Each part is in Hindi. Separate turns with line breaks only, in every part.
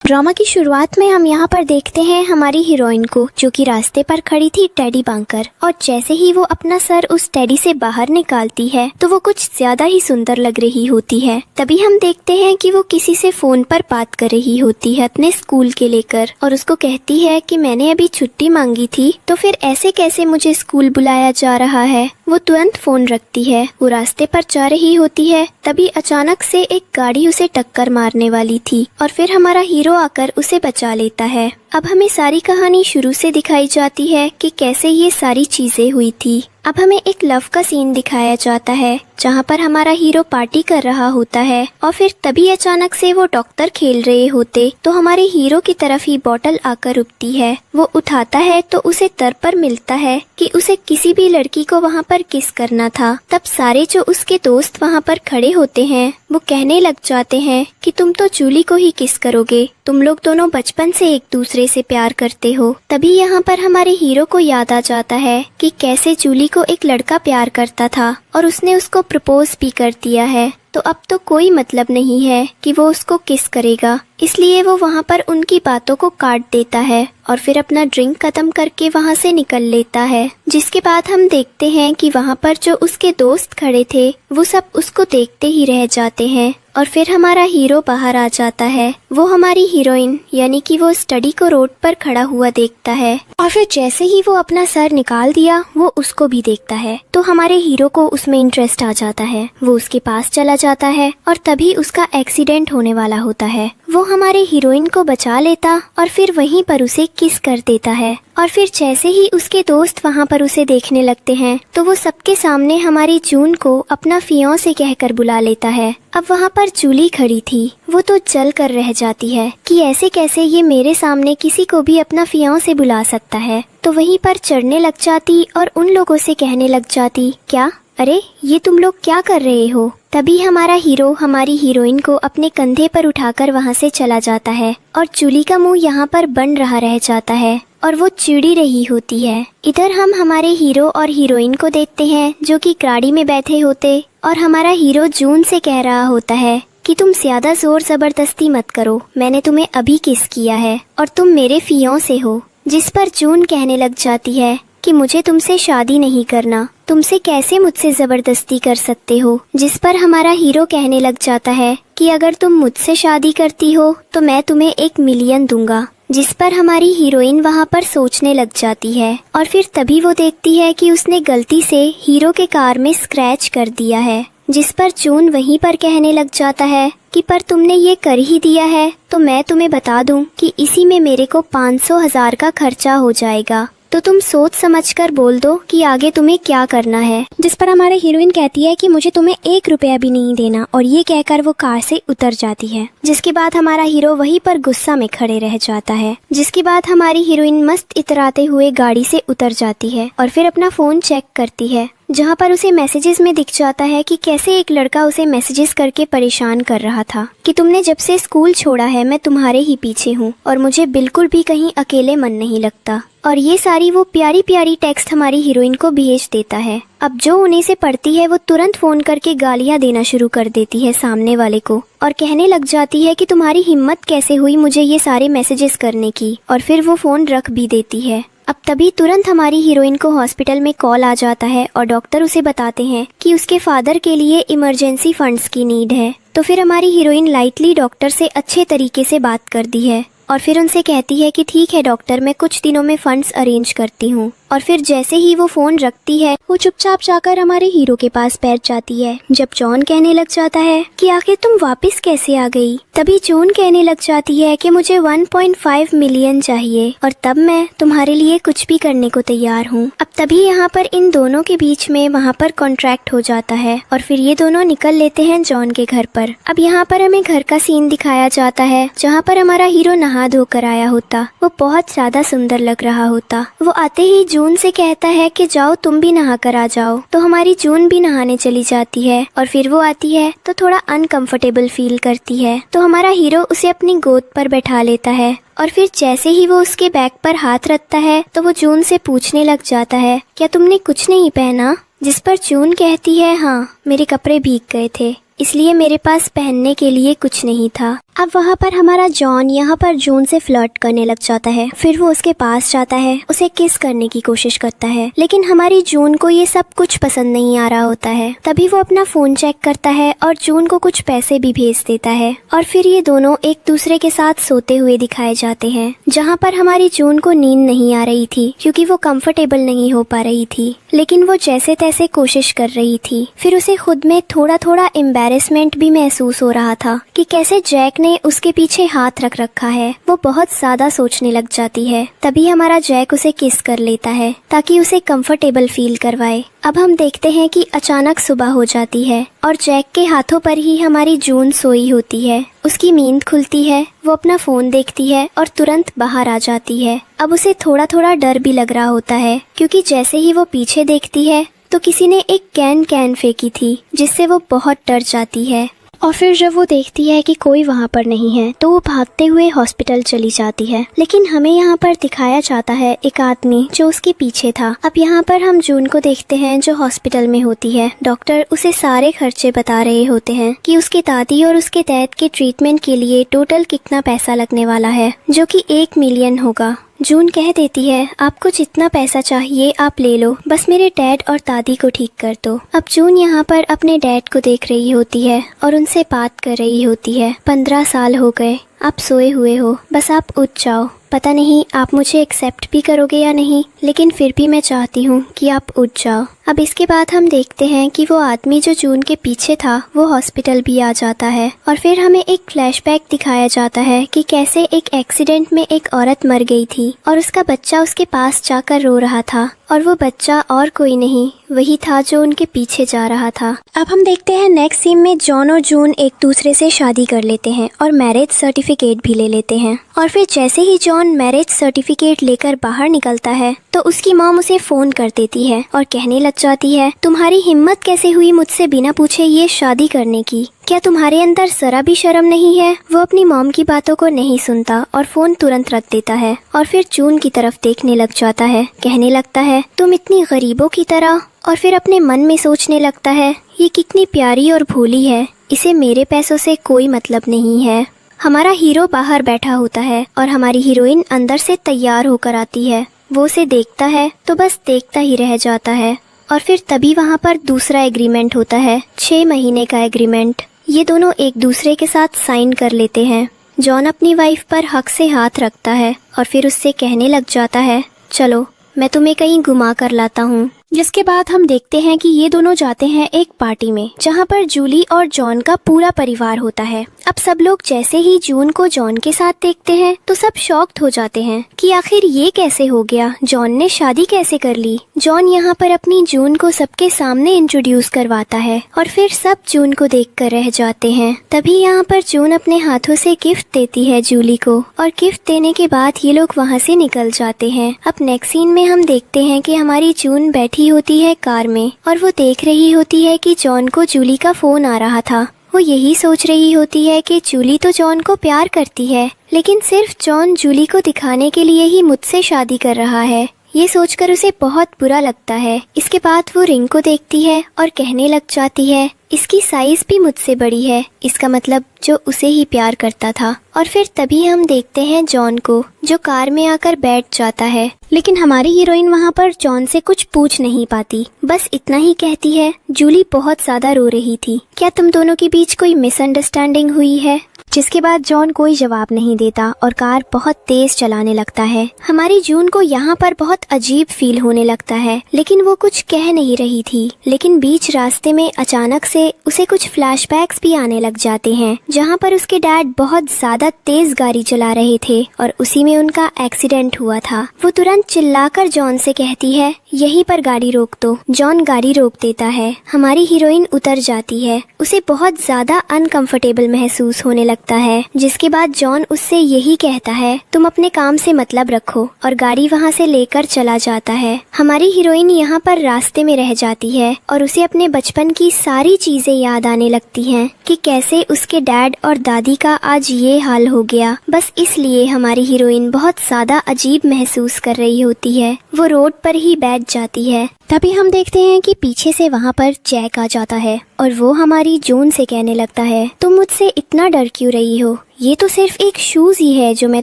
ड्रामा की शुरुआत में हम यहाँ पर देखते हैं हमारी हीरोइन को, जो कि रास्ते पर खड़ी थी टेडी बांधकर, और जैसे ही वो अपना सर उस टेडी से बाहर निकालती है तो वो कुछ ज्यादा ही सुंदर लग रही होती है। तभी हम देखते हैं कि वो किसी से फोन पर बात कर रही होती है अपने स्कूल के लेकर, और उसको कहती है कि मैंने अभी छुट्टी मांगी थी तो फिर ऐसे कैसे मुझे स्कूल बुलाया जा रहा है। वो तुरंत फोन रखती है, वो रास्ते पर जा रही होती है। तभी अचानक से एक गाड़ी उसे टक्कर मारने वाली थी और फिर हमारा हीरो आकर उसे बचा लेता है। अब हमें सारी कहानी शुरू से दिखाई जाती है कि कैसे ये सारी चीजें हुई थी। अब हमें एक लव का सीन दिखाया जाता है जहाँ पर हमारा हीरो पार्टी कर रहा होता है और फिर तभी अचानक से वो डॉक्टर खेल रहे होते तो हमारे हीरो की तरफ ही बॉटल आकर रुकती है। वो उठाता है तो उसे तर पर मिलता है कि उसे किसी भी लड़की को वहाँ पर किस करना था। तब सारे जो उसके दोस्त वहाँ पर खड़े होते हैं वो कहने लग जाते हैं कि तुम तो जूली को ही किस करोगे, तुम लोग दोनों बचपन से एक दूसरे से प्यार करते हो। तभी यहाँ पर हमारे हीरो को याद आ जाता है कि कैसे जूली को एक लड़का प्यार करता था और उसने उसको प्रपोज भी कर दिया है, तो अब तो कोई मतलब नहीं है कि वो उसको किस करेगा। इसलिए वो वहाँ पर उनकी बातों को काट देता है और फिर अपना ड्रिंक खत्म करके वहाँ से निकल लेता है। जिसके बाद हम देखते हैं कि वहाँ पर जो उसके दोस्त खड़े थे वो सब उसको देखते ही रह जाते हैं और फिर हमारा हीरो बाहर आ जाता है। वो हमारी हीरोइन यानी कि वो स्टडी को रोड पर खड़ा हुआ देखता है और फिर जैसे ही वो अपना सर निकाल दिया वो उसको भी देखता है, तो हमारे हीरो को उसमें इंटरेस्ट आ जाता है। वो उसके पास चला जाता है और तभी उसका एक्सीडेंट होने वाला होता है। वो हमारे हीरोइन को बचा लेता और फिर वहीं पर उसे किस कर देता है और फिर जैसे ही उसके दोस्त वहाँ पर उसे देखने लगते हैं तो वो सबके सामने हमारी जून को अपना फियांसे कहकर बुला लेता है। अब वहाँ पर जूली खड़ी थी, वो तो जल कर रह जाती है कि ऐसे कैसे ये मेरे सामने किसी को भी अपना फियांसे बुला सकता है। तो वहीं पर चढ़ने लग जाती और उन लोगों से कहने लग जाती, क्या, अरे ये तुम लोग क्या कर रहे हो। तभी हमारा हीरो हमारी हीरोइन को अपने कंधे पर उठाकर वहाँ से चला जाता है और जूली का मुंह यहाँ पर बन रहा रह जाता है और वो चिड़ी रही होती है। इधर हम हमारे हीरो और हीरोइन को देखते हैं जो कि गाड़ी में बैठे होते और हमारा हीरो जून से कह रहा होता है कि तुम ज्यादा जोर जबरदस्ती मत करो, मैंने तुम्हें अभी किस किया है और तुम मेरे फियांसे हो। जिस पर जून कहने लग जाती है कि मुझे तुमसे शादी नहीं करना, तुमसे कैसे मुझसे जबरदस्ती कर सकते हो। जिस पर हमारा हीरो कहने लग जाता है कि अगर तुम मुझसे शादी करती हो तो मैं तुम्हें 1 मिलियन दूंगा। जिस पर हमारी हीरोइन वहाँ पर सोचने लग जाती है और फिर तभी वो देखती है कि उसने गलती से हीरो के कार में स्क्रैच कर दिया है। जिस पर जून वहीं पर कहने लग जाता है कि पर तुमने ये कर ही दिया है तो मैं तुम्हें बता दूं कि इसी में मेरे को 500,000 का खर्चा हो जाएगा, तो तुम सोच समझकर बोल दो कि आगे तुम्हें क्या करना है। जिस पर हमारे हीरोइन कहती है कि मुझे तुम्हें 1 रुपया भी नहीं देना, और ये कहकर वो कार से उतर जाती है। जिसके बाद हमारा हीरो वहीं पर गुस्सा में खड़े रह जाता है। जिसके बाद हमारी हीरोइन मस्त इतराते हुए गाड़ी से उतर जाती है और फिर अपना फोन चेक करती है, जहाँ पर उसे मैसेजेस में दिख जाता है कि कैसे एक लड़का उसे मैसेजेस करके परेशान कर रहा था कि तुमने जब से स्कूल छोड़ा है मैं तुम्हारे ही पीछे हूँ और मुझे बिल्कुल भी कहीं अकेले मन नहीं लगता। और ये सारी वो प्यारी प्यारी टेक्स्ट हमारी हीरोइन को भेज देता है। अब जो उन्हीं से पढ़ती है वो तुरंत फोन करके गालियाँ देना शुरू कर देती है सामने वाले को और कहने लग जाती है कि तुम्हारी हिम्मत कैसे हुई मुझे ये सारे मैसेजेस करने की, और फिर वो फोन रख भी देती है। अब तभी तुरंत हमारी हीरोइन को हॉस्पिटल में कॉल आ जाता है और डॉक्टर उसे बताते हैं कि उसके फादर के लिए इमरजेंसी फंड्स की नीड है। तो फिर हमारी हीरोइन लाइटली डॉक्टर से अच्छे तरीके से बात कर दी है और फिर उनसे कहती है कि ठीक है डॉक्टर, मैं कुछ दिनों में फंड्स अरेंज करती हूँ। और फिर जैसे ही वो फोन रखती है वो चुपचाप जाकर हमारे हीरो के पास बैठ जाती है। जब जॉन कहने लग जाता है कि आखिर तुम वापस कैसे आ गई, तभी जॉन कहने लग जाती है कि मुझे 1.5 मिलियन चाहिए और तब मैं तुम्हारे लिए कुछ भी करने को तैयार हूँ। अब तभी यहाँ पर इन दोनों के बीच में वहाँ पर कॉन्ट्रैक्ट हो जाता है और फिर ये दोनों निकल लेते हैं जॉन के घर पर। अब यहाँ पर हमें घर का सीन दिखाया जाता है जहाँ पर हमारा हीरो नहा धोकर आया होता। वो बहुत ज्यादा सुंदर लग रहा होता। वो आते ही जून से कहता है कि जाओ तुम भी नहा कर आ जाओ। तो हमारी जून भी नहाने चली जाती है और फिर वो आती है तो थोड़ा अनकंफर्टेबल फील करती है, तो हमारा हीरो उसे अपनी गोद पर बैठा लेता है और फिर जैसे ही वो उसके बैग पर हाथ रखता है तो वो जून से पूछने लग जाता है, क्या तुमने कुछ नहीं पहना। जिस पर जून कहती है, हाँ मेरे कपड़े भीग गए थे इसलिए मेरे पास पहनने के लिए कुछ नहीं था। अब वहाँ पर हमारा जॉन यहाँ पर जून से फ्लर्ट करने लग जाता है। फिर वो उसके पास जाता है, उसे किस करने की कोशिश करता है, लेकिन हमारी जून को ये सब कुछ पसंद नहीं आ रहा होता है। तभी वो अपना फोन चेक करता है और जून को कुछ पैसे भी भेज देता है और फिर ये दोनों एक दूसरे के साथ सोते हुए दिखाए जाते हैं, जहाँ पर हमारी जून को नींद नहीं आ रही थी क्योंकि वो कंफर्टेबल नहीं हो पा रही थी, लेकिन वो जैसे तैसे कोशिश कर रही थी। फिर उसे खुद में थोड़ा थोड़ा एम्बैरेसमेंट भी महसूस हो रहा था कि कैसे जैक ने उसके पीछे हाथ रख रखा है। वो बहुत ज्यादा सोचने लग जाती है। तभी हमारा जैक उसे किस कर लेता है ताकि उसे कंफर्टेबल फील करवाए। अब हम देखते हैं कि अचानक सुबह हो जाती है और जैक के हाथों पर ही हमारी जून सोई होती है। उसकी नींद खुलती है, वो अपना फोन देखती है और तुरंत बाहर आ जाती है। अब उसे थोड़ा थोड़ा डर भी लग रहा होता है क्योंकि जैसे ही वो पीछे देखती है तो किसी ने एक कैन फेंकी थी, जिससे वो बहुत डर जाती है। और फिर जब वो देखती है कि कोई वहाँ पर नहीं है तो वो भागते हुए हॉस्पिटल चली जाती है। लेकिन हमें यहाँ पर दिखाया जाता है एक आदमी जो उसके पीछे था। अब यहाँ पर हम जून को देखते हैं जो हॉस्पिटल में होती है। डॉक्टर उसे सारे खर्चे बता रहे होते हैं कि उसकी दादी और उसके डैड के ट्रीटमेंट के लिए टोटल कितना पैसा लगने वाला है, जो कि 1 मिलियन होगा। जून कह देती है आपको जितना पैसा चाहिए आप ले लो, बस मेरे डैड और दादी को ठीक कर दो। अब जून यहाँ पर अपने डैड को देख रही होती है और उनसे बात कर रही होती है। 15 साल हो गए, आप सोए हुए हो, बस आप उठ जाओ। पता नहीं आप मुझे एक्सेप्ट भी करोगे या नहीं, लेकिन फिर भी मैं चाहती हूँ कि आप उठ जाओ। अब इसके बाद हम देखते हैं कि वो आदमी जो जून के पीछे था वो हॉस्पिटल भी आ जाता है और फिर हमें एक फ्लैशबैक दिखाया जाता है कि कैसे एक एक्सीडेंट में एक औरत मर गई थी और उसका बच्चा उसके पास जाकर रो रहा था और वो बच्चा और कोई नहीं वही था जो उनके पीछे जा रहा था। अब हम देखते हैं नेक्स्ट सीन में जॉन और जून एक दूसरे से शादी कर लेते हैं और मैरिज सर्टिफिकेट भी ले लेते हैं। और फिर जैसे ही जॉन मैरिज सर्टिफिकेट लेकर बाहर निकलता है तो उसकी मॉम उसे फोन कर देती है और कहने लग जाती है तुम्हारी हिम्मत कैसे हुई मुझसे बिना पूछे ये शादी करने की, क्या तुम्हारे अंदर जरा भी शर्म नहीं है। वो अपनी मॉम की बातों को नहीं सुनता और फोन तुरंत रख देता है और फिर जून की तरफ देखने लग जाता है। कहने लगता है तुम इतनी गरीबों की तरह, और फिर अपने मन में सोचने लगता है ये कितनी प्यारी और भोली है, इसे मेरे पैसों से कोई मतलब नहीं है। हमारा हीरो बाहर बैठा होता है और हमारी हीरोइन अंदर से तैयार होकर आती है। वो उसे देखता है तो बस देखता ही रह जाता है और फिर तभी वहाँ पर दूसरा एग्रीमेंट होता है, 6 महीने का एग्रीमेंट। ये दोनों एक दूसरे के साथ साइन कर लेते हैं। जॉन अपनी वाइफ पर हक से हाथ रखता है और फिर उससे कहने लग जाता है चलो मैं तुम्हें कहीं घुमा कर लाता हूँ। जिसके बाद हम देखते हैं कि ये दोनों जाते हैं एक पार्टी में जहाँ पर जूली और जॉन का पूरा परिवार होता है। अब सब लोग जैसे ही जून को जॉन के साथ देखते हैं तो सब शॉक्ड हो जाते हैं कि आखिर ये कैसे हो गया, जॉन ने शादी कैसे कर ली। जॉन यहाँ पर अपनी जून को सबके सामने इंट्रोड्यूस करवाता है और फिर सब जून को देखकर रह जाते हैं। तभी यहाँ पर जून अपने हाथों से गिफ्ट देती है जूली को और गिफ्ट देने के बाद ये लोग वहाँ से निकल जाते हैं। अब नेक्स्ट सीन में हम देखते हैं कि हमारी जून बैठी होती है कार में और वो देख रही होती है कि जॉन को जूली का फोन आ रहा था। वो यही सोच रही होती है कि जूली तो जॉन को प्यार करती है, लेकिन सिर्फ जॉन जूली को दिखाने के लिए ही मुझसे शादी कर रहा है। ये सोचकर उसे बहुत बुरा लगता है। इसके बाद वो रिंग को देखती है और कहने लग जाती है इसकी साइज भी मुझसे बड़ी है, इसका मतलब जो उसे ही प्यार करता था। और फिर तभी हम देखते हैं जॉन को जो कार में आकर बैठ जाता है, लेकिन हमारी हीरोइन वहाँ पर जॉन से कुछ पूछ नहीं पाती, बस इतना ही कहती है जूली बहुत ज्यादा रो रही थी, क्या तुम दोनों के बीच कोई मिसअंडरस्टैंडिंग हुई है। जिसके बाद जॉन कोई जवाब नहीं देता और कार बहुत तेज चलाने लगता है। हमारी जून को यहाँ पर बहुत अजीब फील होने लगता है, लेकिन वो कुछ कह नहीं रही थी। लेकिन बीच रास्ते में अचानक से उसे कुछ फ्लैशबैक्स भी आने लग जाते हैं, जहाँ पर उसके डैड बहुत ज्यादा तेज गाड़ी चला रहे थे और उसी में उनका एक्सीडेंट हुआ था। वो तुरंत चिल्लाकर जॉन से कहती है यहीं पर गाड़ी रोक दो। जॉन गाड़ी रोक देता है। हमारी हीरोइन उतर जाती है। उसे बहुत ज्यादा अनकंफर्टेबल महसूस होने लगता है। जिसके बाद जॉन उससे यही कहता है तुम अपने काम से मतलब रखो, और गाड़ी वहाँ से लेकर चला जाता है। हमारी हीरोइन यहाँ पर रास्ते में रह जाती है और उसे अपने बचपन की सारी चीजें याद आने लगती हैं कि कैसे उसके डैड और दादी का आज ये हाल हो गया। बस इसलिए हमारी हीरोइन बहुत ज्यादा अजीब महसूस कर रही होती है। वो रोड पर ही बैठ जाती है। तभी हम देखते हैं कि पीछे से वहाँ पर जैक आ जाता है और वो हमारी जून से कहने लगता है तुम मुझसे इतना डर क्यों रही हो, ये तो सिर्फ एक शूज ही है जो मैं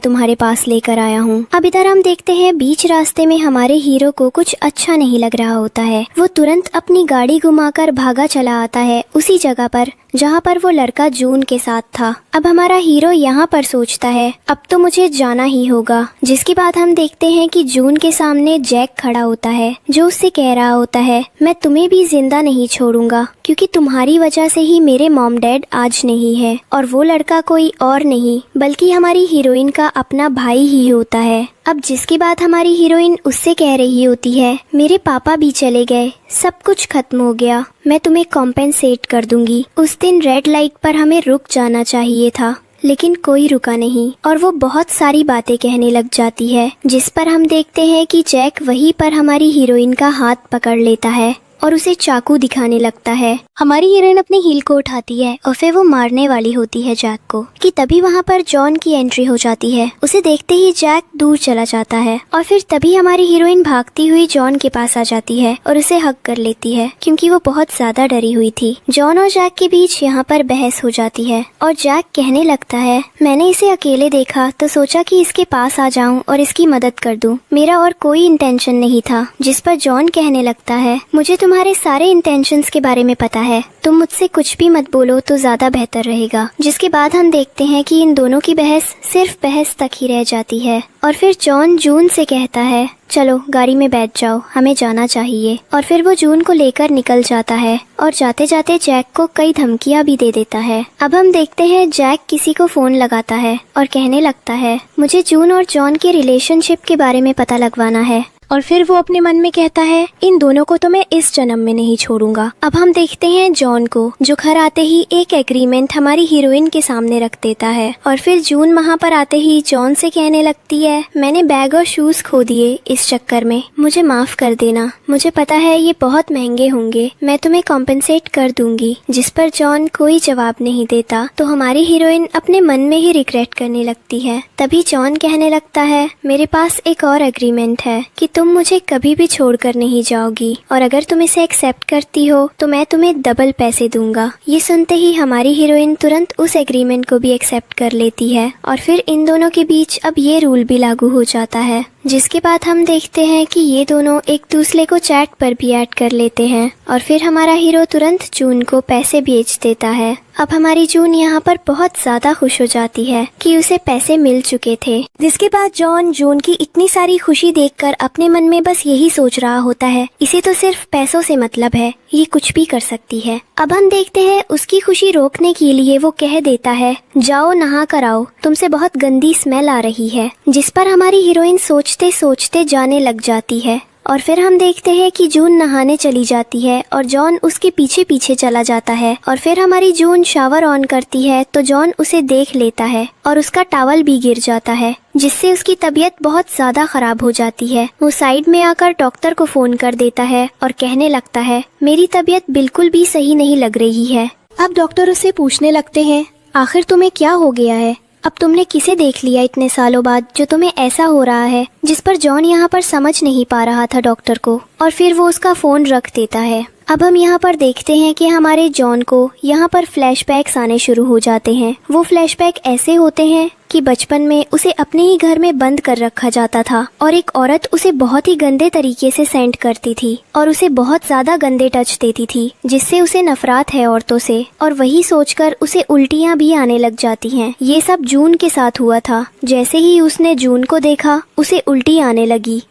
तुम्हारे पास लेकर आया हूँ। अब इधर हम देखते हैं बीच रास्ते में हमारे हीरो को कुछ अच्छा नहीं लग रहा होता है। वो तुरंत अपनी गाड़ी घुमाकर भागा चला आता है उसी जगह पर जहाँ पर वो लड़का जून के साथ था। अब हमारा हीरो यहाँ पर सोचता है अब तो मुझे जाना ही होगा। जिसके बाद हम देखते हैं कि जून के सामने जैक खड़ा होता है जो उससे कह रहा होता है मैं तुम्हें भी जिंदा नहीं छोड़ूंगा क्योंकि तुम्हारी वजह से ही मेरे मॉम डैड आज नहीं है। और वो लड़का कोई और नहीं बल्कि हमारी हीरोइन का अपना भाई ही होता है। अब जिसके बाद हमारी हीरोइन उससे कह रही होती है मेरे पापा भी चले गए, सब कुछ खत्म हो गया, मैं तुम्हें कॉम्पेंसेट कर दूंगी। उस दिन रेड लाइट पर हमें रुक जाना चाहिए था लेकिन कोई रुका नहीं और वो बहुत सारी बातें कहने लग जाती है। जिस पर हम देखते हैं कि जैक वहीं पर हमारी हीरोइन का हाथ पकड़ लेता है और उसे चाकू दिखाने लगता है। हमारी हीरोइन अपनी हील को उठाती है और फिर वो मारने वाली होती है जैक को कि तभी वहाँ पर जॉन की एंट्री हो जाती है। उसे देखते ही जैक दूर चला जाता है और फिर तभी हमारी हीरोइन भागती हुई जॉन के पास आ जाती है और उसे हग कर लेती है क्योंकि वो बहुत ज्यादा डरी हुई थी। जॉन और जैक के बीच यहाँ पर बहस हो जाती है और जैक कहने लगता है मैंने इसे अकेले देखा तो सोचा कि इसके पास आ जाऊं और इसकी मदद कर दूं, मेरा और कोई इंटेंशन नहीं था। जिस पर जॉन कहने लगता है मुझे तुम्हारे सारे इंटेंशंस के बारे में पता है, तुम मुझसे कुछ भी मत बोलो तो ज्यादा बेहतर रहेगा। जिसके बाद हम देखते हैं कि इन दोनों की बहस सिर्फ बहस तक ही रह जाती है और फिर जॉन जून से कहता है चलो गाड़ी में बैठ जाओ, हमें जाना चाहिए। और फिर वो जून को लेकर निकल जाता है और जाते जाते जैक को कई धमकियां भी दे देता है। अब हम देखते हैं जैक किसी को फोन लगाता है और कहने लगता है मुझे जून और जॉन के रिलेशनशिप के बारे में पता लगवाना है। और फिर वो अपने मन में कहता है इन दोनों को तो मैं इस जन्म में नहीं छोड़ूंगा। अब हम देखते हैं जॉन को जो घर आते ही एक एग्रीमेंट हमारी हीरोइन के सामने रख देता है और फिर जून वहाँ पर आते ही जॉन से कहने लगती है मैंने बैग और शूज खो दिए इस चक्कर में, मुझे माफ कर देना, मुझे पता है ये बहुत महंगे होंगे, मैं तुम्हें कॉम्पेंसेट कर दूंगी। जिस पर जॉन कोई जवाब नहीं देता तो हमारी हीरोइन अपने मन में ही रिग्रेट करने लगती है। तभी जॉन कहने लगता है मेरे पास एक और एग्रीमेंट है कि तुम मुझे कभी भी छोड़कर नहीं जाओगी और अगर तुम इसे एक्सेप्ट करती हो तो मैं तुम्हें डबल पैसे दूंगा। ये सुनते ही हमारी हीरोइन तुरंत उस एग्रीमेंट को भी एक्सेप्ट कर लेती है और फिर इन दोनों के बीच अब ये रूल भी लागू हो जाता है। जिसके बाद हम देखते हैं कि ये दोनों एक दूसरे को चैट पर भी ऐड कर लेते हैं और फिर हमारा हीरो तुरंत जून को पैसे भेज देता है। अब हमारी जून यहाँ पर बहुत ज्यादा खुश हो जाती है कि उसे पैसे मिल चुके थे। जिसके बाद जून की इतनी सारी खुशी देखकर अपने मन में बस यही सोच रहा होता है इसे तो सिर्फ पैसों से मतलब है, ये कुछ भी कर सकती है। अब हम देखते हैं उसकी खुशी रोकने के लिए वो कह देता है जाओ नहा कर आओ, तुमसे बहुत गंदी स्मेल आ रही है। जिस पर हमारी हीरोइन सोचते सोचते जाने लग जाती है और फिर हम देखते हैं कि जून नहाने चली जाती है और जॉन उसके पीछे पीछे चला जाता है और फिर हमारी जून शावर ऑन करती है तो जॉन उसे देख लेता है और उसका टॉवल भी गिर जाता है जिससे उसकी तबीयत बहुत ज्यादा खराब हो जाती है। वो साइड में आकर डॉक्टर को फोन कर देता है और कहने लगता है मेरी तबीयत बिल्कुल भी सही नहीं लग रही है। अब डॉक्टर उससे पूछने लगते हैं आखिर तुम्हें क्या हो गया है, अब तुमने किसे देख लिया इतने सालों बाद जो तुम्हें ऐसा हो रहा है। जिस पर जॉन यहाँ पर समझ नहीं पा रहा था डॉक्टर को और फिर वो उसका फोन रख देता है। अब हम यहाँ पर देखते हैं कि हमारे जॉन को यहाँ पर फ्लैशबैक्स आने शुरू हो जाते हैं। वो फ्लैशबैक ऐसे होते हैं कि बचपन में उसे अपने ही घर में बंद कर रखा जाता था और एक औरत उसे बहुत ही गंदे तरीके से सेंड करती थी और उसे बहुत ज्यादा गंदे टच देती थी जिससे उसे नफरत है औरतों से और वही सोचकर उसे उल्टियाँ भी आने लग जाती हैं। ये सब जून के साथ हुआ था। जैसे ही उसने जून को देखा उसे उल्टी आने लगी।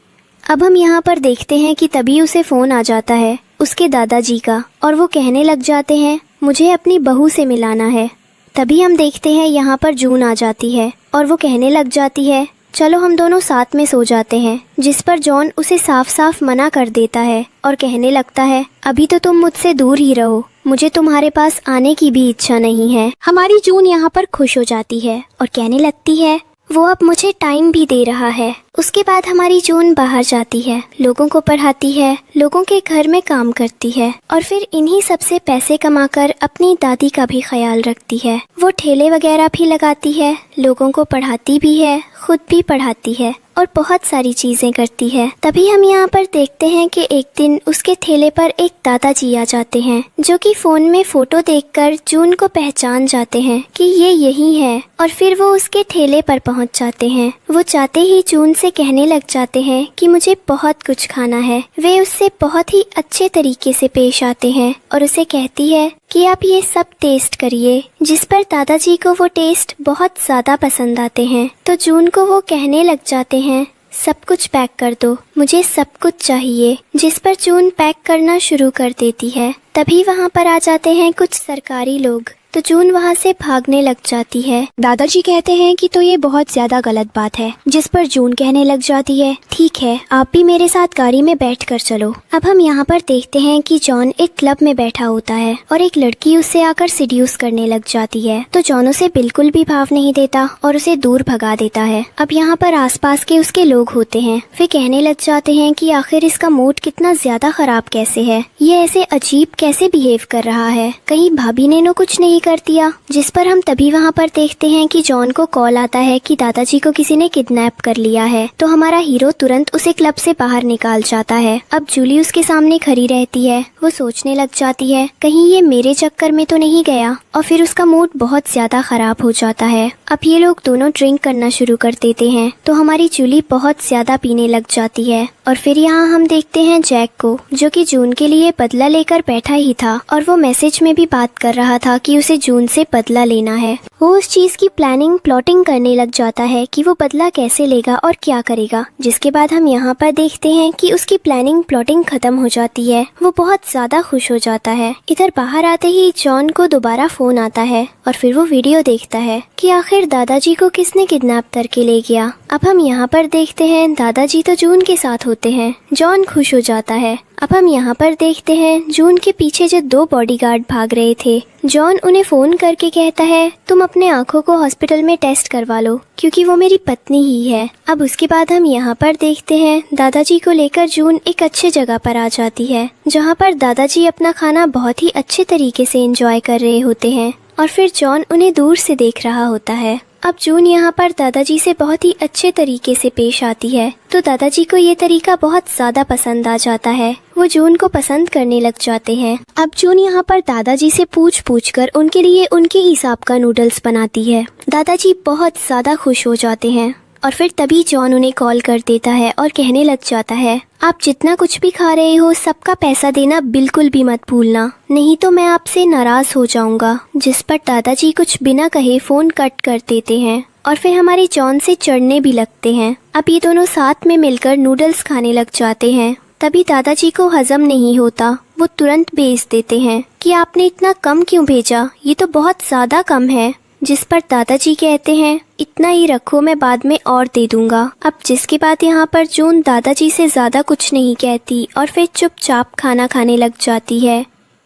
अब हम यहाँ पर देखते हैं कि तभी उसे फोन आ जाता है उसके दादाजी का और वो कहने लग जाते हैं मुझे अपनी बहू से मिलाना है। तभी हम देखते हैं यहाँ पर जून आ जाती है और वो कहने लग जाती है चलो हम दोनों साथ में सो जाते हैं। जिस पर जॉन उसे साफ साफ मना कर देता है और कहने लगता है अभी तो तुम मुझसे दूर ही रहो, मुझे तुम्हारे पास आने की भी इच्छा नहीं है। हमारी जून यहाँ पर खुश हो जाती है और कहने लगती है वो अब मुझे टाइम भी दे रहा है। उसके बाद हमारी जून बाहर जाती है, लोगों को पढ़ाती है, लोगों के घर में काम करती है और फिर इन्हीं सब से पैसे कमाकर अपनी दादी का भी ख्याल रखती है। वो ठेले वगैरह भी लगाती है, लोगों को पढ़ाती भी है, खुद भी पढ़ाती है और बहुत सारी चीजें करती है। तभी हम यहाँ पर देखते हैं कि एक दिन उसके ठेले पर एक दादाजी आ जाते हैं, जो कि फोन में फोटो देखकर जून को पहचान जाते हैं कि ये यही है, और फिर वो उसके ठेले पर पहुँच जाते हैं। वो जाते ही जून से कहने लग जाते हैं कि मुझे बहुत कुछ खाना है। वे उससे बहुत ही अच्छे तरीके से पेश आते हैं और उसे कहती है कि आप ये सब टेस्ट करिए, जिस पर दादाजी को वो टेस्ट बहुत ज्यादा पसंद आते हैं। तो जून को वो कहने लग जाते हैं सब कुछ पैक कर दो, मुझे सब कुछ चाहिए, जिस पर जून पैक करना शुरू कर देती है। तभी वहाँ पर आ जाते हैं कुछ सरकारी लोग, तो जून वहाँ से भागने लग जाती है। दादाजी कहते हैं कि तो ये बहुत ज्यादा गलत बात है, जिस पर जून कहने लग जाती है ठीक है, आप भी मेरे साथ गाड़ी में बैठ कर चलो। अब हम यहाँ पर देखते हैं कि जॉन एक क्लब में बैठा होता है और एक लड़की उससे आकर सिड्यूस करने लग जाती है। तो जॉन उसे बिल्कुल भी भाव नहीं देता और उसे दूर भगा देता है। अब यहाँ पर आसपास के उसके लोग होते हैं, वे कहने लग जाते हैं कि आखिर इसका मूड कितना ज्यादा खराब कैसे है, ये ऐसे अजीब कैसे बिहेव कर रहा है, कहीं भाभी ने नो कुछ नहीं कर दिया। जिस पर हम तभी वहाँ पर देखते हैं कि जॉन को कॉल आता है कि दादाजी को किसी ने किडनैप कर लिया है। तो हमारा हीरो तुरंत उसे क्लब से बाहर निकाल जाता है। अब जूली उसके सामने खड़ी रहती है। वो सोचने लग जाती है कहीं ये मेरे चक्कर में तो नहीं गया, और फिर उसका मूड बहुत ज्यादा खराब हो जाता है। अब ये लोग दोनों ड्रिंक करना शुरू कर देते हैं, तो हमारी जूली बहुत ज्यादा पीने लग जाती है। और फिर यहाँ हम देखते हैं जैक को, जो कि जून के लिए बदला लेकर बैठा ही था, और वो मैसेज में भी बात कर रहा था कि उसे जून से बदला लेना है। वो उस चीज की प्लाटिंग करने लग जाता है कि वो बदला कैसे लेगा और क्या करेगा। जिसके बाद हम यहाँ पर देखते हैं कि उसकी प्लाटिंग खत्म हो जाती है। वो बहुत ज्यादा खुश हो जाता है। इधर बाहर आते ही जॉन को दोबारा फोन आता है और फिर वो वीडियो देखता है कि आखिर दादाजी को किसने किडनैप करके ले गया। अब हम यहाँ पर देखते हैं दादाजी तो जून के साथ होते हैं। जॉन खुश हो जाता है। अब हम यहाँ पर देखते हैं जून के पीछे जो 2 बॉडीगार्ड भाग रहे थे। जॉन उन्हें फोन करके कहता है तुम अपने आँखों को हॉस्पिटल में टेस्ट करवा लो, क्योंकि वो मेरी पत्नी ही है। अब उसके बाद हम यहाँ पर देखते हैं दादाजी को लेकर जून एक अच्छे जगह पर आ जाती है, जहाँ पर दादाजी अपना खाना बहुत ही अच्छे तरीके से एंजॉय कर रहे होते हैं, और फिर जॉन उन्हें दूर से देख रहा होता है। अब जून यहाँ पर दादाजी से बहुत ही अच्छे तरीके से पेश आती है, तो दादाजी को ये तरीका बहुत ज्यादा पसंद आ जाता है। वो जून को पसंद करने लग जाते हैं। अब जून यहाँ पर दादाजी से पूछ कर उनके लिए उनके हिसाब का नूडल्स बनाती है। दादाजी बहुत ज्यादा खुश हो जाते हैं, और फिर तभी जॉन उन्हें कॉल कर देता है और कहने लग जाता है आप जितना कुछ भी खा रहे हो सबका पैसा देना बिल्कुल भी मत भूलना, नहीं तो मैं आपसे नाराज हो जाऊंगा। जिस पर दादाजी कुछ बिना कहे फोन कट कर देते हैं, और फिर हमारे जॉन से चढ़ने भी लगते हैं। अब ये दोनों साथ में मिलकर नूडल्स खाने लग जाते हैं। तभी दादाजी को हजम नहीं होता, वो तुरंत भेज देते हैं कि आपने इतना कम क्यों भेजा, ये तो बहुत ज्यादा कम है। जिस पर दादाजी कहते हैं इतना ही रखो, मैं बाद में और दे दूंगा। अब जिसके बाद यहाँ पर जून दादाजी से ज्यादा कुछ नहीं कहती और फिर चुपचाप खाना खाने लग जाती है।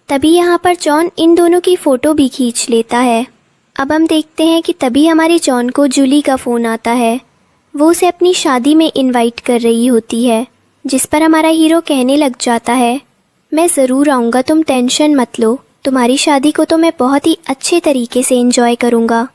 तभी यहाँ पर जॉन इन दोनों की फोटो भी खींच लेता है। अब हम देखते हैं कि तभी हमारे जॉन को जूली का फोन आता है। वो उसे अपनी शादी में इनवाइट कर रही होती है, जिस पर हमारा हीरो कहने लग जाता है मैं ज़रूर आऊँगा, तुम टेंशन मत लो, तुम्हारी शादी को तो मैं बहुत ही अच्छे तरीके से एंजॉय करूँगा।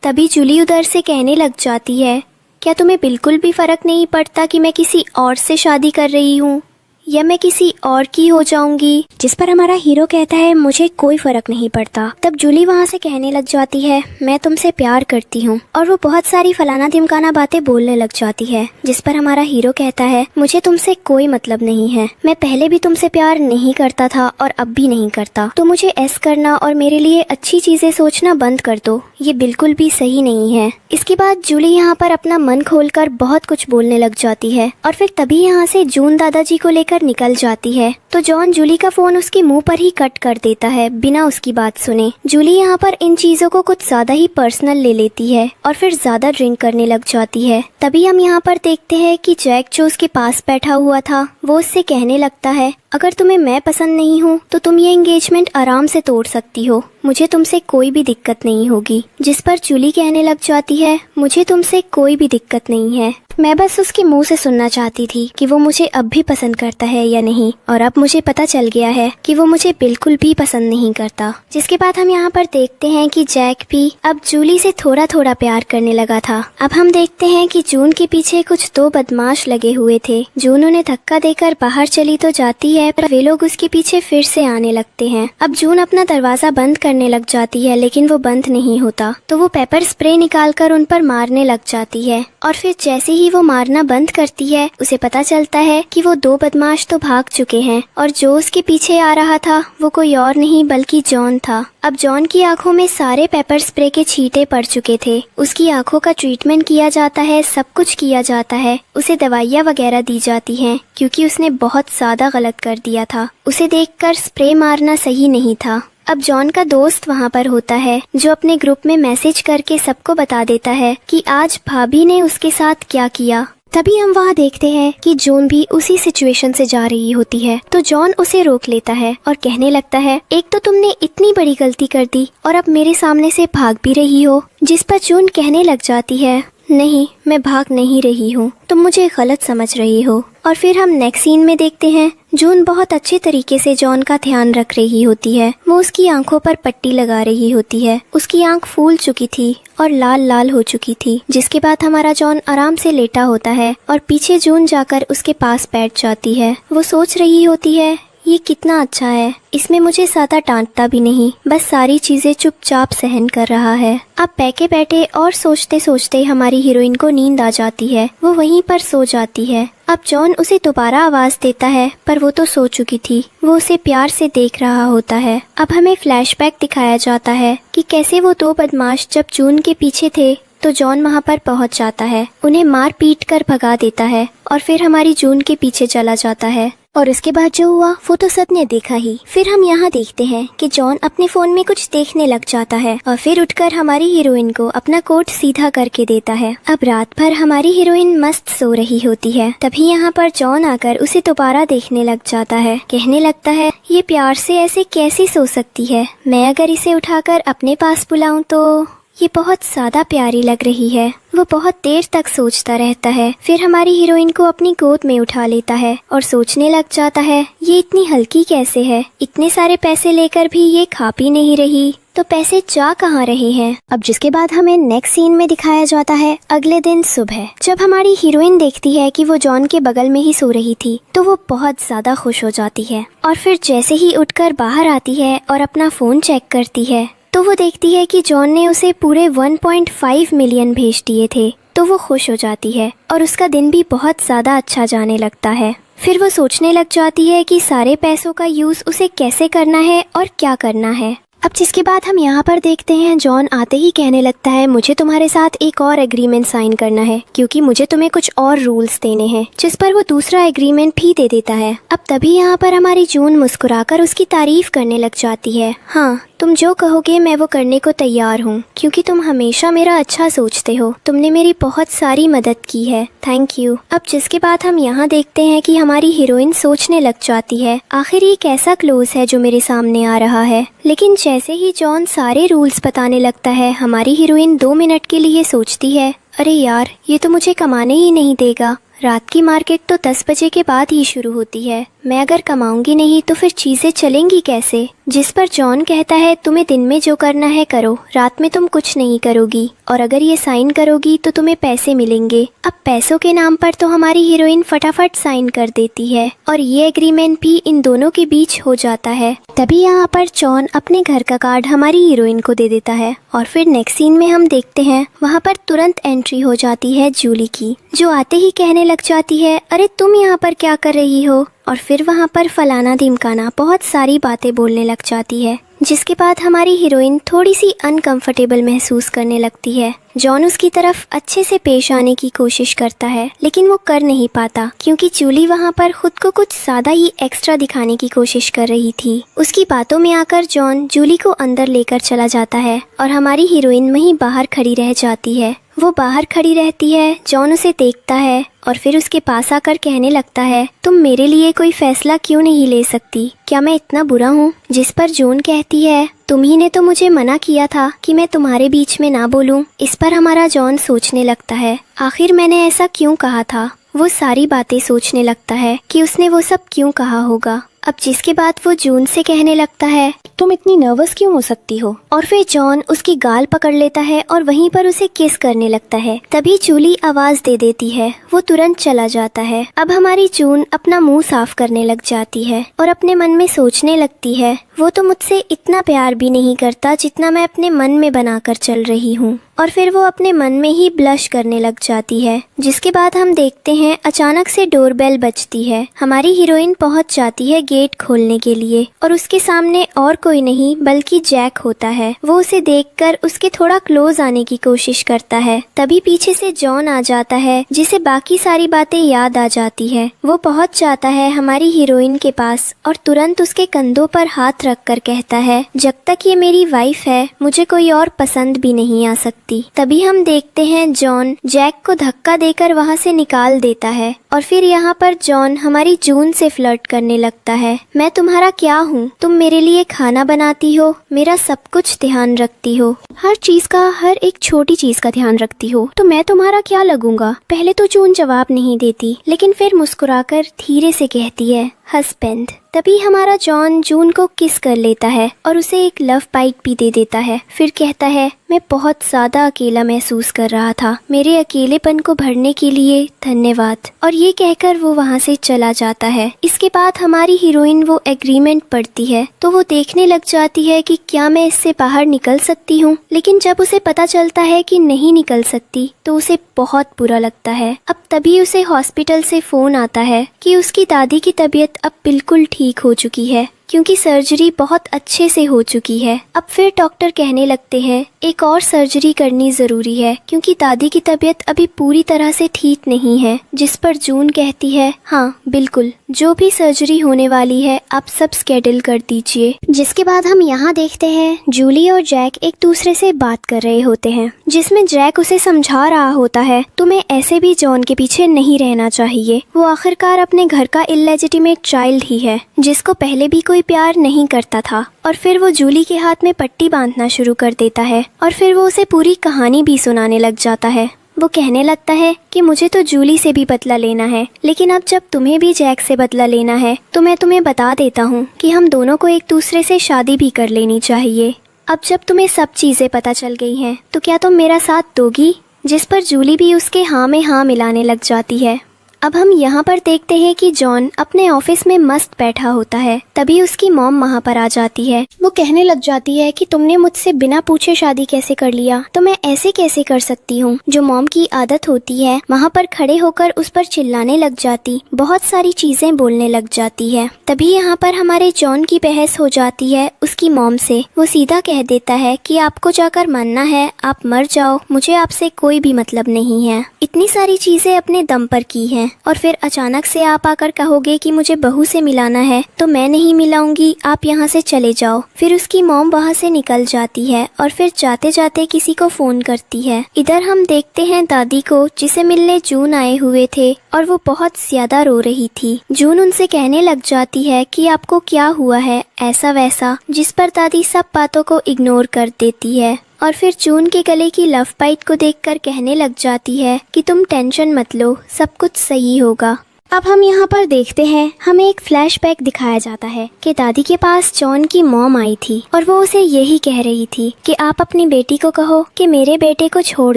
तभी जूली उधर से कहने लग जाती है क्या तुम्हें बिल्कुल भी फ़र्क नहीं पड़ता कि मैं किसी और से शादी कर रही हूँ या मैं किसी और की हो जाऊंगी। जिस पर हमारा हीरो कहता है मुझे कोई फर्क नहीं पड़ता। तब जूली वहाँ से कहने लग जाती है मैं तुमसे प्यार करती हूँ, और वो बहुत सारी फलाना ढिमकाना बातें बोलने लग जाती है। जिस पर हमारा हीरो कहता है मुझे तुमसे कोई मतलब नहीं है, मैं पहले भी तुमसे प्यार नहीं करता था और अब भी नहीं करता, तो मुझे ऐस करना और मेरे लिए अच्छी चीजें सोचना बंद कर दो, ये बिल्कुल भी सही नहीं है। इसके बाद जूली यहाँ पर अपना मन खोलकर बहुत कुछ बोलने लग जाती है, और फिर तभी यहाँ से जून दादाजी को लेकर निकल जाती है। तो जॉन जूली का फोन उसके मुंह पर ही कट कर देता है बिना उसकी बात सुने। जूली यहाँ पर इन चीजों को कुछ ज्यादा ही पर्सनल ले लेती है और फिर ज्यादा ड्रिंक करने लग जाती है। तभी हम यहाँ पर देखते हैं कि जैक जो उसके पास बैठा हुआ था वो उससे कहने लगता है अगर तुम्हें मैं पसंद नहीं हूँ तो तुम ये एंगेजमेंट आराम से तोड़ सकती हो, मुझे तुमसे कोई भी दिक्कत नहीं होगी। जिस पर जूली कहने लग जाती है मुझे तुमसे कोई भी दिक्कत नहीं है, मैं बस उसके मुंह से सुनना चाहती थी कि वो मुझे अब भी पसंद करता है या नहीं, और अब मुझे पता चल गया है कि वो मुझे बिल्कुल भी पसंद नहीं करता। जिसके बाद हम यहाँ पर देखते हैं कि जैक भी अब जूली से थोड़ा थोड़ा प्यार करने लगा था। अब हम देखते हैं कि जून के पीछे कुछ 2 बदमाश लगे हुए थे। जून उन्हें धक्का देकर बाहर चली तो जाती है, पर वे लोग उसके पीछे फिर से आने लगते हैं। अब जून अपना दरवाजा बंद करने लग जाती है, लेकिन वो बंद नहीं होता, तो वो पेपर स्प्रे निकालकर उन पर मारने लग जाती है। और फिर जैसे ही वो मारना बंद करती है, उसे पता चलता है कि वो 2 बदमाश तो भाग चुके हैं और जो उसके पीछे आ रहा था वो कोई और नहीं बल्कि जॉन था। अब जॉन की आंखों में सारे पेपर स्प्रे के छींटे पड़ चुके थे। उसकी आंखों का ट्रीटमेंट किया जाता है, सब कुछ किया जाता है, उसे दवाइयाँ वगैरह दी जाती हैं क्योंकि उसने बहुत ज्यादा गलत कर दिया था। उसे देखकर स्प्रे मारना सही नहीं था। अब जॉन का दोस्त वहाँ पर होता है जो अपने ग्रुप में मैसेज करके सबको बता देता है कि आज भाभी ने उसके साथ क्या किया। तभी हम वहाँ देखते हैं कि जून भी उसी सिचुएशन से जा रही होती है, तो जॉन उसे रोक लेता है और कहने लगता है, एक तो तुमने इतनी बड़ी गलती कर दी और अब मेरे सामने से भाग भी रही हो। जिस पर जून कहने लग जाती है, नहीं, मैं भाग नहीं रही हूँ, तुम मुझे गलत समझ रही हो। और फिर हम नेक्स्ट सीन में देखते हैं जून बहुत अच्छे तरीके से जॉन का ध्यान रख रही होती है। वो उसकी आंखों पर पट्टी लगा रही होती है। उसकी आंख फूल चुकी थी और लाल लाल हो चुकी थी। जिसके बाद हमारा जॉन आराम से लेटा होता है और पीछे जून जाकर उसके पास बैठ जाती है। वो सोच रही होती है, ये कितना अच्छा है, इसमें मुझे ज्यादा डांटता भी नहीं, बस सारी चीजें चुपचाप सहन कर रहा है। अब बैठे बैठे और सोचते सोचते हमारी हीरोइन को नींद आ जाती है। वो वहीं पर सो जाती है। अब जॉन उसे दोबारा आवाज देता है, पर वो तो सो चुकी थी। वो उसे प्यार से देख रहा होता है। अब हमें फ्लैशबैक दिखाया जाता है कि कैसे वो 2 बदमाश जब जून के पीछे थे तो जॉन वहाँ पर पहुँच जाता है, उन्हें मार पीट कर भगा देता है और फिर हमारी जून के पीछे चला जाता है। और इसके बाद जो हुआ वो तो सबने देखा ही। फिर हम यहाँ देखते हैं कि जॉन अपने फोन में कुछ देखने लग जाता है और फिर उठकर हमारी हीरोइन को अपना कोट सीधा करके देता है। अब रात भर हमारी हीरोइन मस्त सो रही होती है। तभी यहाँ पर जॉन आकर उसे दोबारा देखने लग जाता है। कहने लगता है, ये प्यार से ऐसे कैसे सो सकती है, मैं अगर इसे उठाकर अपने पास बुलाऊं तो ये बहुत ज्यादा प्यारी लग रही है। वो बहुत देर तक सोचता रहता है। फिर हमारी हीरोइन को अपनी गोद में उठा लेता है और सोचने लग जाता है, ये इतनी हल्की कैसे है, इतने सारे पैसे लेकर भी ये खा पी नहीं रही, तो पैसे जा कहाँ रहे हैं। अब जिसके बाद हमें नेक्स्ट सीन में दिखाया जाता है अगले दिन सुबह, जब हमारी हीरोइन देखती है कि वो जॉन के बगल में ही सो रही थी तो वो बहुत ज्यादा खुश हो जाती है। और फिर जैसे ही उठकर बाहर आती है और अपना फोन चेक करती है तो वो देखती है कि जॉन ने उसे पूरे 1.5 मिलियन भेज दिए थे। तो वो खुश हो जाती है और उसका दिन भी बहुत ज्यादा अच्छा जाने लगता है। फिर वो सोचने लग जाती है कि सारे पैसों का यूज उसे कैसे करना है और क्या करना है। अब जिसके बाद हम यहाँ पर देखते हैं जॉन आते ही कहने लगता है, मुझे तुम्हारे साथ एक और एग्रीमेंट साइन करना है क्योंकि मुझे तुम्हें कुछ और रूल्स देने हैं। जिस पर वो दूसरा एग्रीमेंट भी दे देता है। अब तभी यहाँ पर हमारी जून मुस्कुराकर उसकी तारीफ करने लग जाती है। हाँ, तुम जो कहोगे मैं वो करने को तैयार हूँ क्योंकि तुम हमेशा मेरा अच्छा सोचते हो। तुमने मेरी बहुत सारी मदद की है, थैंक यू। अब जिसके बाद हम यहाँ देखते हैं कि हमारी हीरोइन सोचने लग जाती है, आखिर ये कैसा क्लोज है जो मेरे सामने आ रहा है। लेकिन जैसे ही जॉन सारे रूल्स बताने लगता है, हमारी हीरोइन 2 मिनट के लिए सोचती है, अरे यार, ये तो मुझे कमाने ही नहीं देगा। रात की मार्केट तो 10 बजे के बाद ही शुरू होती है। मैं अगर कमाऊंगी नहीं तो फिर चीजें चलेंगी कैसे। जिस पर जॉन कहता है, तुम्हें दिन में जो करना है करो, रात में तुम कुछ नहीं करोगी और अगर ये साइन करोगी तो तुम्हें पैसे मिलेंगे। अब पैसों के नाम पर तो हमारी हीरोइन फटाफट साइन कर देती है और ये एग्रीमेंट भी इन दोनों के बीच हो जाता है। तभी यहाँ पर जॉन अपने घर का कार्ड हमारी हीरोइन को दे देता है और फिर नेक्स्ट सीन में हम देखते हैं वहाँ पर तुरंत एंट्री हो जाती है जूली की, जो आते ही कहने लग जाती है, अरे तुम यहाँ पर क्या कर रही हो। और फिर वहाँ पर फलाना ढिमकाना बहुत सारी बातें बोलने लग जाती है। जिसके बाद हमारी हीरोइन थोड़ी सी अनकंफर्टेबल महसूस करने लगती है। जॉन उसकी तरफ अच्छे से पेश आने की कोशिश करता है लेकिन वो कर नहीं पाता क्योंकि जूली वहाँ पर खुद को कुछ ज्यादा ही एक्स्ट्रा दिखाने की कोशिश कर रही थी। उसकी बातों में आकर जॉन जूली को अंदर लेकर चला जाता है और हमारी हीरोइन वहीं बाहर खड़ी रह जाती है। वो बाहर खड़ी रहती है, जॉन उसे देखता है और फिर उसके पास आकर कहने लगता है, तुम मेरे लिए कोई फैसला क्यों नहीं ले सकती, क्या मैं इतना बुरा हूँ। जिस पर जॉन कहती है, तुम ही ने तो मुझे मना किया था कि मैं तुम्हारे बीच में ना बोलूं। इस पर हमारा जॉन सोचने लगता है, आखिर मैंने ऐसा क्यों कहा था। वो सारी बातें सोचने लगता है कि उसने वो सब क्यों कहा होगा अब जिसके बाद वो जून से कहने लगता है, तुम इतनी नर्वस क्यों हो सकती हो? और फिर जॉन उसकी गाल पकड़ लेता है और वहीं पर उसे किस करने लगता है। तभी जूली आवाज दे देती है, वो तुरंत चला जाता है। अब हमारी जून अपना मुंह साफ करने लग जाती है और अपने मन में सोचने लगती है, वो तो मुझसे इतना प्यार भी नहीं करता जितना मैं अपने मन में बनाकर चल रही हूँ। और फिर वो अपने मन में ही ब्लश करने लग जाती है। जिसके बाद हम देखते हैं अचानक से डोरबेल बजती है। हमारी हीरोइन पहुंच जाती है गेट खोलने के लिए और उसके सामने और कोई नहीं बल्कि जैक होता है। वो उसे देखकर उसके थोड़ा क्लोज आने की कोशिश करता है। तभी पीछे से जॉन आ जाता है, जिसे बाकी सारी बातें याद आ जाती है। वो पहुंच जाता है हमारी हीरोइन के पास और तुरंत उसके कंधों पर हाथ रखकर कहता है, जब तक ये मेरी वाइफ है मुझे कोई और पसंद भी नहीं आ सकती। तभी हम देखते हैं जॉन जैक को धक्का देकर वहाँ से निकाल देता है और फिर यहाँ पर जॉन हमारी जून से फ्लर्ट करने लगता है। मैं तुम्हारा क्या हूँ? तुम मेरे लिए खाना बनाती हो, मेरा सब कुछ ध्यान रखती हो, हर चीज का, हर एक छोटी चीज का ध्यान रखती हो, तो मैं तुम्हारा क्या लगूंगा? पहले तो जून जवाब नहीं देती, लेकिन फिर मुस्कुराकर धीरे से कहती है, हस्बैंड। तभी हमारा जॉन जून को किस कर लेता है और उसे एक लव बाइट भी दे देता है। फिर कहता है, मैं बहुत ज्यादा अकेला महसूस कर रहा था, मेरे अकेलेपन को भरने के लिए धन्यवाद। और ये कहकर वो वहाँ से चला जाता है। इसके बाद हमारी हीरोइन वो एग्रीमेंट पढ़ती है तो वो देखने लग जाती है कि क्या मैं इससे बाहर निकल सकती हूँ। लेकिन जब उसे पता चलता है कि नहीं निकल सकती तो उसे बहुत बुरा लगता है। अब तभी उसे हॉस्पिटल से फोन आता है कि उसकी दादी की तबीयत अब बिल्कुल ठीक हो चुकी है, क्योंकि सर्जरी बहुत अच्छे से हो चुकी है। अब फिर डॉक्टर कहने लगते हैं एक और सर्जरी करनी जरूरी है, क्योंकि दादी की तबीयत अभी पूरी तरह से ठीक नहीं है। जिस पर जून कहती है, हाँ बिल्कुल, जो भी सर्जरी होने वाली है आप सब स्केड्यूल कर दीजिए। जिसके बाद हम यहाँ देखते हैं जूली और जैक एक दूसरे से बात कर रहे होते हैं, जिसमें जैक उसे समझा रहा होता है, तुम्हें ऐसे भी जॉन के पीछे नहीं रहना चाहिए। वो आखिरकार अपने घर का इलेजिटिमेट चाइल्ड ही है, जिसको पहले भी कोई प्यार नहीं करता था। और फिर वो जूली के हाथ में पट्टी बांधना शुरू कर देता है और फिर वो उसे पूरी कहानी भी सुनाने लग जाता है। वो कहने लगता है कि मुझे तो जूली से भी बदला लेना है, लेकिन अब जब तुम्हें भी जैक से बदला लेना है तो मैं तुम्हें बता देता हूँ कि हम दोनों को एक दूसरे से शादी भी कर लेनी चाहिए। अब जब तुम्हें सब चीजें पता चल गई हैं तो क्या तुम मेरा साथ दोगी? जिस पर जूली भी उसके हाँ में हाँ मिलाने लग जाती है। अब हम यहाँ पर देखते हैं कि जॉन अपने ऑफिस में मस्त बैठा होता है। तभी उसकी मॉम वहाँ पर आ जाती है। वो कहने लग जाती है कि तुमने मुझसे बिना पूछे शादी कैसे कर लिया, तो मैं ऐसे कैसे कर सकती हूँ। जो मॉम की आदत होती है वहाँ पर खड़े होकर उस पर चिल्लाने लग जाती, बहुत सारी चीजें बोलने लग जाती है। तभी यहाँ पर हमारे जॉन की बहस हो जाती है उसकी मॉम से। वो सीधा कह देता है कि आपको जाकर मानना है आप मर जाओ, मुझे आपसे कोई भी मतलब नहीं है। इतनी सारी चीजें अपने दम पर की हैं और फिर अचानक से आप आकर कहोगे कि मुझे बहू से मिलाना है तो मैं नहीं मिलाऊंगी, आप यहाँ से चले जाओ। फिर उसकी मॉम वहाँ से निकल जाती है और फिर जाते जाते किसी को फोन करती है। इधर हम देखते हैं दादी को, जिसे मिलने जून आए हुए थे और वो बहुत ज्यादा रो रही थी। जून उनसे कहने लग जाती है कि आपको क्या हुआ है, ऐसा वैसा, जिस पर दादी सब बातों को इग्नोर कर देती है। और फिर जून के गले की लव बाइट को देखकर कहने लग जाती है कि तुम टेंशन मत लो, सब कुछ सही होगा। अब हम यहाँ पर देखते हैं हमें एक फ्लैशबैक दिखाया जाता है कि दादी के पास जॉन की मॉम आई थी और वो उसे यही कह रही थी कि आप अपनी बेटी को कहो कि मेरे बेटे को छोड़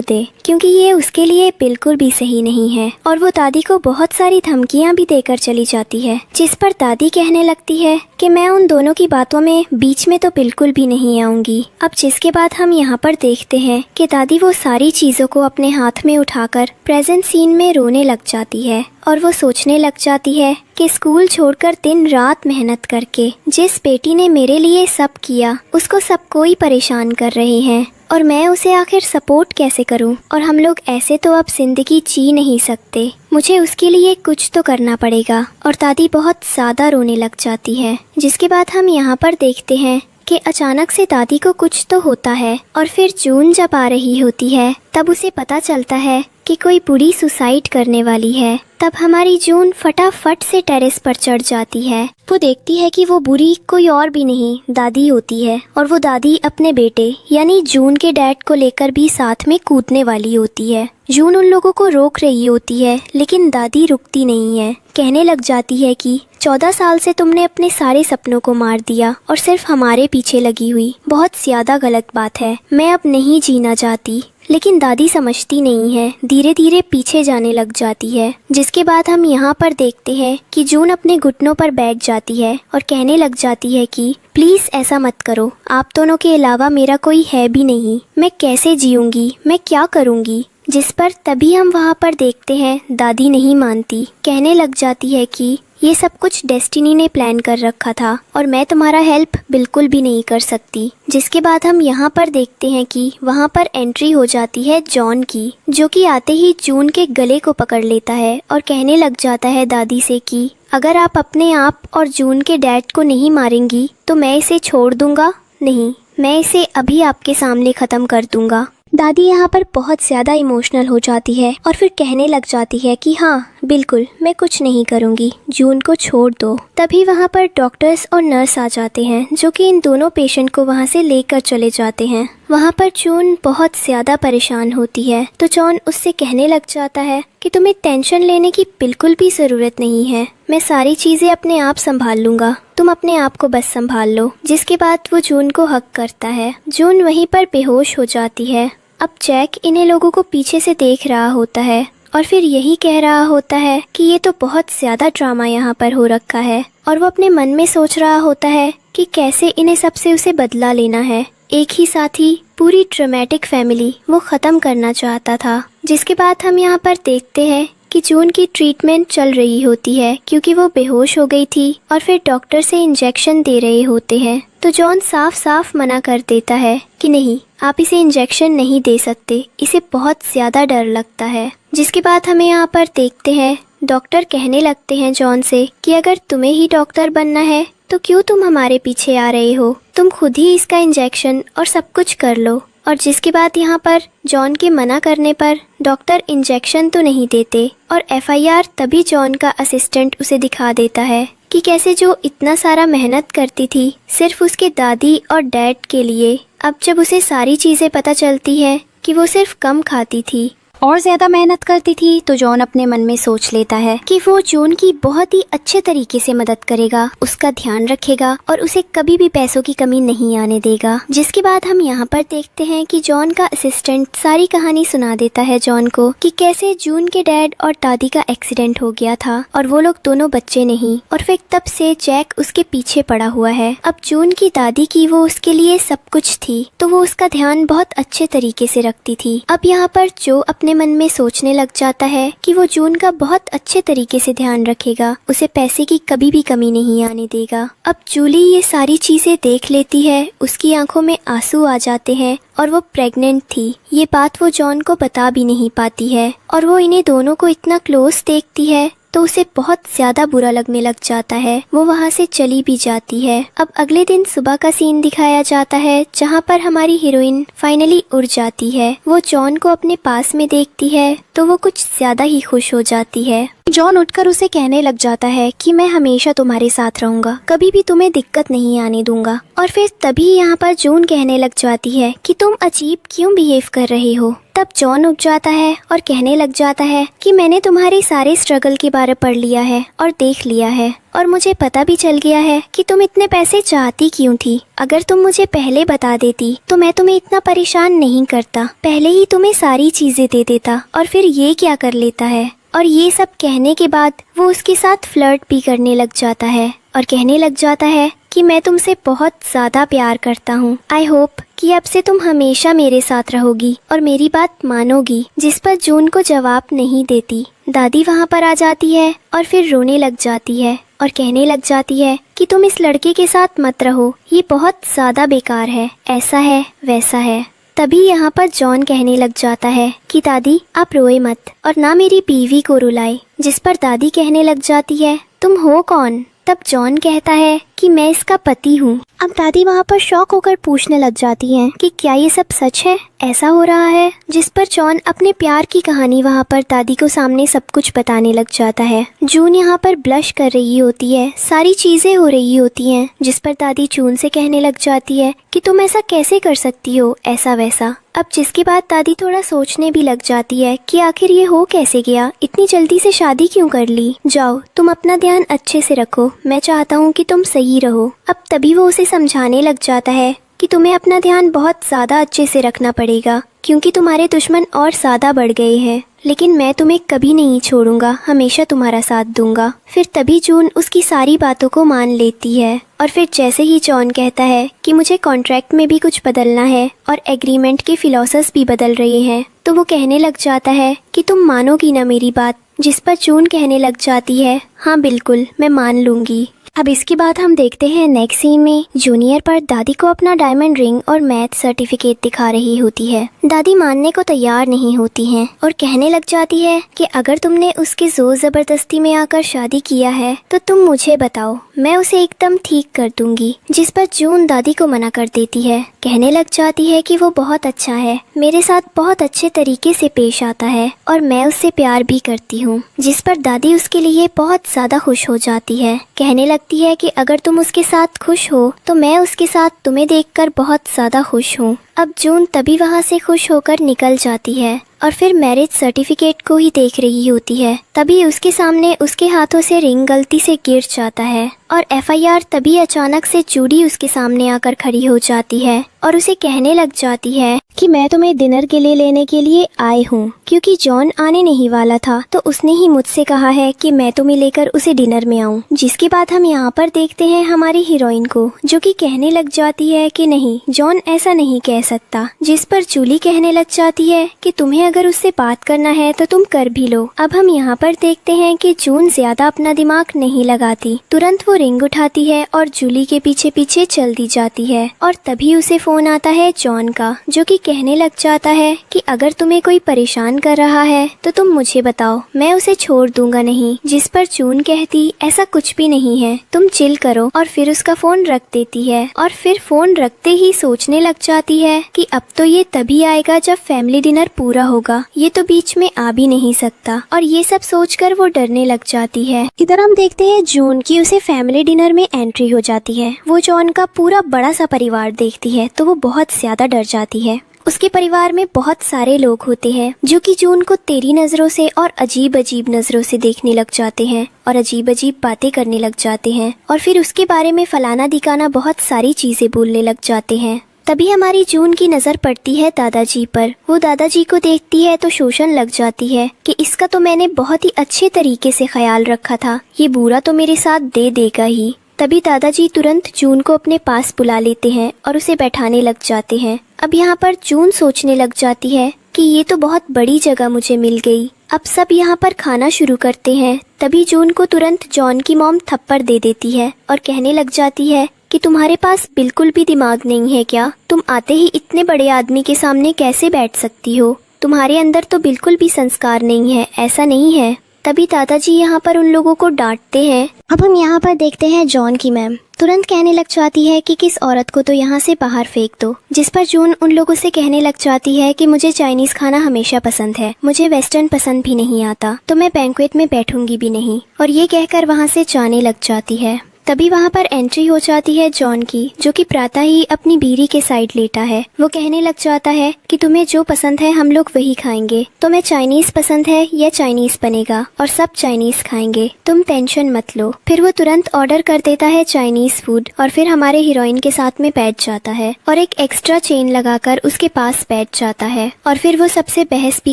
दे, क्योंकि ये उसके लिए बिल्कुल भी सही नहीं है। और वो दादी को बहुत सारी धमकियाँ भी देकर चली जाती है, जिस पर दादी कहने लगती है कि मैं उन दोनों की बातों में बीच में तो बिल्कुल भी नहीं आऊंगी। अब जिसके बाद हम यहाँ पर देखते हैं कि दादी वो सारी चीजों को अपने हाथ में उठाकर प्रेजेंट सीन में रोने लग जाती है और वो सोचने लग जाती है कि स्कूल छोड़कर दिन रात मेहनत करके जिस बेटी ने मेरे लिए सब किया उसको सब कोई परेशान कर रहे हैं और मैं उसे आखिर सपोर्ट कैसे करूं। और हम लोग ऐसे तो अब जिंदगी जी नहीं सकते, मुझे उसके लिए कुछ तो करना पड़ेगा। और दादी बहुत ज्यादा रोने लग जाती है। जिसके बाद हम यहाँ पर देखते हैं कि अचानक से दादी को कुछ तो होता है और फिर जून जब आ रही होती है तब उसे पता चलता है कि कोई बुढ़ी सुसाइड करने वाली है। तब हमारी जून फटाफट से टेरेस पर चढ़ जाती है। वो देखती है कि वो बुरी कोई और भी नहीं दादी होती है, और वो दादी अपने बेटे यानी जून के डैड को लेकर भी साथ में कूदने वाली होती है। जून उन लोगों को रोक रही होती है, लेकिन दादी रुकती नहीं है। कहने लग जाती है कि 14 साल से तुमने अपने सारे सपनों को मार दिया और सिर्फ हमारे पीछे लगी हुई, बहुत ज्यादा गलत बात है। मैं अब नहीं जीना चाहती। लेकिन दादी समझती नहीं है, धीरे धीरे पीछे जाने लग जाती है। जिसके बाद हम यहाँ पर देखते हैं कि जून अपने घुटनों पर बैठ जाती है और कहने लग जाती है कि प्लीज ऐसा मत करो, आप दोनों के अलावा मेरा कोई है भी नहीं। मैं कैसे जीऊंगी, मैं क्या करूंगी। जिस पर तभी हम वहाँ पर देखते हैं दादी नहीं मानती, कहने लग जाती है कि ये सब कुछ डेस्टिनी ने प्लान कर रखा था और मैं तुम्हारा हेल्प बिल्कुल भी नहीं कर सकती। जिसके बाद हम यहाँ पर देखते हैं कि वहाँ पर एंट्री हो जाती है जॉन की, जो कि आते ही जून के गले को पकड़ लेता है और कहने लग जाता है दादी से कि अगर आप अपने आप और जून के डैड को नहीं मारेंगी तो मैं इसे छोड़ दूंगा नहीं, मैं इसे अभी आपके सामने खत्म कर दूंगा। दादी यहाँ पर बहुत ज़्यादा इमोशनल हो जाती है और फिर कहने लग जाती है कि हाँ बिल्कुल, मैं कुछ नहीं करूँगी, जून को छोड़ दो। तभी वहाँ पर डॉक्टर्स और नर्स आ जाते हैं, जो कि इन दोनों पेशेंट को वहाँ से लेकर चले जाते हैं। वहाँ पर जून बहुत ज़्यादा परेशान होती है, तो जॉन उससे कहने लग जाता है कि तुम्हें टेंशन लेने की बिल्कुल भी ज़रूरत नहीं है, मैं सारी चीज़ें अपने आप संभाल लूँगा, तुम अपने आप को बस संभाल लो। जिसके बाद वो जून को हक करता है। जून वहीं पर बेहोश हो जाती है। अब जैक इन्हें लोगों को पीछे से देख रहा होता है और फिर यही कह रहा होता है कि ये तो बहुत ज़्यादा ड्रामा यहाँ पर हो रखा है, और वो अपने मन में सोच रहा होता है कि कैसे इन्हें सबसे उसे बदला लेना है। एक ही साथ ही पूरी ड्रामेटिक फैमिली वो ख़त्म करना चाहता था। जिसके बाद हम यहाँ पर देखते हैं कि जून की ट्रीटमेंट चल रही होती है, क्योंकि वो बेहोश हो गई थी और फिर डॉक्टर से इंजेक्शन दे रहे होते हैं। तो जॉन साफ साफ मना कर देता है कि नहीं, आप इसे इंजेक्शन नहीं दे सकते, इसे बहुत ज़्यादा डर लगता है। जिसके बाद हमें यहाँ पर देखते हैं डॉक्टर कहने लगते हैं जॉन से कि अगर तुम्हें ही डॉक्टर बनना है तो क्यों तुम हमारे पीछे आ रहे हो, तुम खुद ही इसका इंजेक्शन और सब कुछ कर लो। और जिसके बाद यहाँ पर जॉन के मना करने पर डॉक्टर इंजेक्शन तो नहीं देते और FIR तभी जॉन का असिस्टेंट उसे दिखा देता है कि कैसे जो इतना सारा मेहनत करती थी सिर्फ उसके दादी और डैड के लिए, अब जब उसे सारी चीज़ें पता चलती है कि वो सिर्फ कम खाती थी और ज़्यादा मेहनत करती थी, तो जॉन अपने मन में सोच लेता है कि वो जून की बहुत ही अच्छे तरीके से मदद करेगा, उसका ध्यान रखेगा और उसे कभी भी पैसों की कमी नहीं आने देगा। जिसके बाद हम यहाँ पर देखते हैं कि जॉन का असिस्टेंट सारी कहानी सुना देता है जॉन को कि कैसे जून के डैड और दादी का एक्सीडेंट हो गया था और वो लोग दोनों बच्चे नहीं, और फिर तब से जैक उसके पीछे पड़ा हुआ है। अब जून की दादी की वो उसके लिए सब कुछ थी, तो वो उसका ध्यान बहुत अच्छे तरीके से रखती थी। अब यहाँ पर जो अपने मन में सोचने लग जाता है कि वो जून का बहुत अच्छे तरीके से ध्यान रखेगा, उसे पैसे की कभी भी कमी नहीं आने देगा। अब जूली ये सारी चीजें देख लेती है, उसकी आंखों में आंसू आ जाते हैं और वो प्रेग्नेंट थी। ये बात वो जॉन को बता भी नहीं पाती है और वो इन्हें दोनों को इतना क्लोज देखती है तो उसे बहुत ज्यादा बुरा लगने लग जाता है। वो वहाँ से चली भी जाती है। अब अगले दिन सुबह का सीन दिखाया जाता है, जहाँ पर हमारी हीरोइन फाइनली उड़ जाती है। वो जॉन को अपने पास में देखती है तो वो कुछ ज्यादा ही खुश हो जाती है। जॉन उठकर उसे कहने लग जाता है कि मैं हमेशा तुम्हारे साथ रहूंगा, कभी भी तुम्हें दिक्कत नहीं आने दूंगा। और फिर तभी यहाँ पर जून कहने लग जाती है कि तुम अजीब क्यों बिहेव कर रहे हो। तब जॉन उठ जाता है और कहने लग जाता है कि मैंने तुम्हारे सारे स्ट्रगल के बारे पढ़ लिया है और देख लिया है, और मुझे पता भी चल गया है कि तुम इतने पैसे चाहती क्यों थी। अगर तुम मुझे पहले बता देती तो मैं तुम्हें इतना परेशान नहीं करता, पहले ही तुम्हें सारी चीजें दे देता। और फिर ये क्या कर लेता है। और ये सब कहने के बाद वो उसके साथ फ्लर्ट भी करने लग जाता है और कहने लग जाता है कि मैं तुमसे बहुत ज्यादा प्यार करता हूँ। आई होप कि अब से तुम हमेशा मेरे साथ रहोगी और मेरी बात मानोगी। जिस पर जून को जवाब नहीं देती। दादी वहाँ पर आ जाती है और फिर रोने लग जाती है और कहने लग जाती है कि तुम इस लड़के के साथ मत रहो, ये बहुत ज्यादा बेकार है, ऐसा है वैसा है। तभी यहाँ पर जॉन कहने लग जाता है कि दादी आप रोए मत और ना मेरी बीवी को रुलाए। जिस पर दादी कहने लग जाती है तुम हो कौन। तब जॉन कहता है कि मैं इसका पति हूँ। अब दादी वहाँ पर शॉक होकर पूछने लग जाती हैं कि क्या ये सब सच है, ऐसा हो रहा है। जिस पर जॉन अपने प्यार की कहानी वहाँ पर दादी को सामने सब कुछ बताने लग जाता है। जून यहाँ पर ब्लश कर रही होती है, सारी चीजें हो रही होती हैं, जिस पर दादी जून से कहने लग जाती है कि तुम ऐसा कैसे कर सकती हो, ऐसा वैसा। अब जिसके बाद दादी थोड़ा सोचने भी लग जाती है कि आखिर ये हो कैसे गया, इतनी जल्दी से शादी क्यों कर ली। जाओ तुम अपना ध्यान अच्छे से रखो, मैं चाहता हूँ कि तुम सही रहो। अब तभी वो उसे समझाने लग जाता है कि तुम्हें अपना ध्यान बहुत ज़्यादा अच्छे से रखना पड़ेगा, क्योंकि तुम्हारे दुश्मन और ज़्यादा बढ़ गए हैं, लेकिन मैं तुम्हें कभी नहीं छोड़ूंगा, हमेशा तुम्हारा साथ दूंगा। फिर तभी जून उसकी सारी बातों को मान लेती है। और फिर जैसे ही जॉन कहता है कि मुझे कॉन्ट्रैक्ट में भी कुछ बदलना है और एग्रीमेंट के फिलॉसफी भी बदल रहे हैं, तो वो कहने लग जाता है कि तुम मानोगी ना मेरी बात। जिस पर जून कहने लग जाती है हाँ बिल्कुल मैं मान लूंगी। अब इसके बाद हम देखते हैं नेक्स्ट सीन में जूनियर पर दादी को अपना डायमंड रिंग और मैथ सर्टिफिकेट दिखा रही होती है। दादी मानने को तैयार नहीं होती हैं और कहने लग जाती है कि अगर तुमने उसके जोर जबरदस्ती में आकर शादी किया है तो तुम मुझे बताओ, मैं उसे एकदम ठीक कर दूंगी। जिस पर जून दादी को मना कर देती है, कहने लग जाती है कि वो बहुत अच्छा है, मेरे साथ बहुत अच्छे तरीके से पेश आता है और मैं उससे प्यार भी करती हूँ। जिस पर दादी उसके लिए बहुत ज्यादा खुश हो जाती है, कहने लगती है कि अगर तुम उसके साथ खुश हो तो मैं उसके साथ तुम्हें देखकर बहुत ज्यादा खुश हूँ। अब जून तभी वहाँ से खुश होकर निकल जाती है और फिर मैरिज सर्टिफिकेट को ही देख रही होती है। तभी उसके सामने उसके हाथों से रिंग गलती से गिर जाता है और FIR तभी अचानक से जूडी उसके सामने आकर खड़ी हो जाती है और उसे कहने लग जाती है कि मैं तुम्हें डिनर के लिए लेने के लिए आई हूँ, क्योंकि जॉन आने नहीं वाला था तो उसने ही मुझसे कहा है कि मैं तुम्हें लेकर उसे डिनर में आऊँ। जिसके बाद हम यहाँ पर देखते हैं हमारी हीरोइन को, जो कि कहने लग जाती है कि नहीं, जॉन ऐसा नहीं कह सकता। जिस पर जूली कहने लग जाती है कि तुम्हें अगर उससे बात करना है तो तुम कर भी लो। अब हम यहाँ पर देखते हैं कि जून ज्यादा अपना दिमाग नहीं लगाती, तुरंत वो रिंग उठाती है और जूली के पीछे पीछे चल दी जाती है। और तभी उसे फोन आता है जॉन का, जो कि कहने लग जाता है कि अगर तुम्हें कोई परेशान कर रहा है तो तुम मुझे बताओ, मैं उसे छोड़ दूंगा नहीं। जिस पर जून कहती ऐसा कुछ भी नहीं है, तुम चिल करो, और फिर उसका फोन रख देती है। और फिर फोन रखते ही सोचने लग जाती है कि अब तो ये तभी आएगा जब फैमिली डिनर पूरा होगा, ये तो बीच में आ भी नहीं सकता। और ये सब सोचकर वो डरने लग जाती है। इधर हम देखते हैं जून की उसे फैमिली डिनर में एंट्री हो जाती है। वो जॉन का पूरा बड़ा सा परिवार देखती है तो वो बहुत ज्यादा डर जाती है। उसके परिवार में बहुत सारे लोग होते हैं जो कि जून को तेरी नजरों से और अजीब अजीब नजरों से देखने लग जाते हैं और अजीब अजीब बातें करने लग जाते हैं और फिर उसके बारे में फलाना दिखाना बहुत सारी चीजें बोलने लग जाते हैं। तभी हमारी जून की नजर पड़ती है दादाजी पर। वो दादाजी को देखती है तो शोषण लग जाती है कि इसका तो मैंने बहुत ही अच्छे तरीके से ख्याल रखा था, ये बुरा तो मेरे साथ दे देगा ही। तभी दादाजी तुरंत जून को अपने पास बुला लेते हैं और उसे बैठाने लग जाते हैं। अब यहाँ पर जून सोचने लग जाती है कि ये तो बहुत बड़ी जगह मुझे मिल गई। अब सब यहाँ पर खाना शुरू करते हैं। तभी जून को तुरंत जॉन की मॉम थप्पड़ दे देती है और कहने लग जाती है कि तुम्हारे पास बिल्कुल भी दिमाग नहीं है क्या? तुम आते ही इतने बड़े आदमी के सामने कैसे बैठ सकती हो? तुम्हारे अंदर तो बिल्कुल भी संस्कार नहीं है, ऐसा नहीं है। तभी दादाजी यहाँ पर उन लोगों को डांटते हैं। अब हम यहाँ पर देखते हैं जॉन की मैम तुरंत कहने लग जाती है कि किस औरत को तो यहाँ से बाहर फेंक दो। जिस पर जून उन लोगों से कहने लग जाती है कि मुझे चाइनीज खाना हमेशा पसंद है, मुझे वेस्टर्न पसंद भी नहीं आता, तो मैं बैंक्वेट में बैठूंगी भी नहीं। और ये कहकर वहाँ से जाने लग जाती है। तभी वहाँ पर एंट्री हो जाती है जॉन की, जो कि प्रातः ही अपनी बीवी के साइड लेटा है। वो कहने लग जाता है कि तुम्हें जो पसंद है हम लोग वही खाएंगे, तुम्हें चाइनीज पसंद है या चाइनीज बनेगा और सब चाइनीज खाएंगे, तुम टेंशन मत लो। फिर वो तुरंत ऑर्डर कर देता है चाइनीज फूड और फिर हमारे हीरोइन के साथ में बैठ जाता है और एक एक्स्ट्रा चेन लगाकर उसके पास बैठ जाता है और फिर वो सबसे बहस भी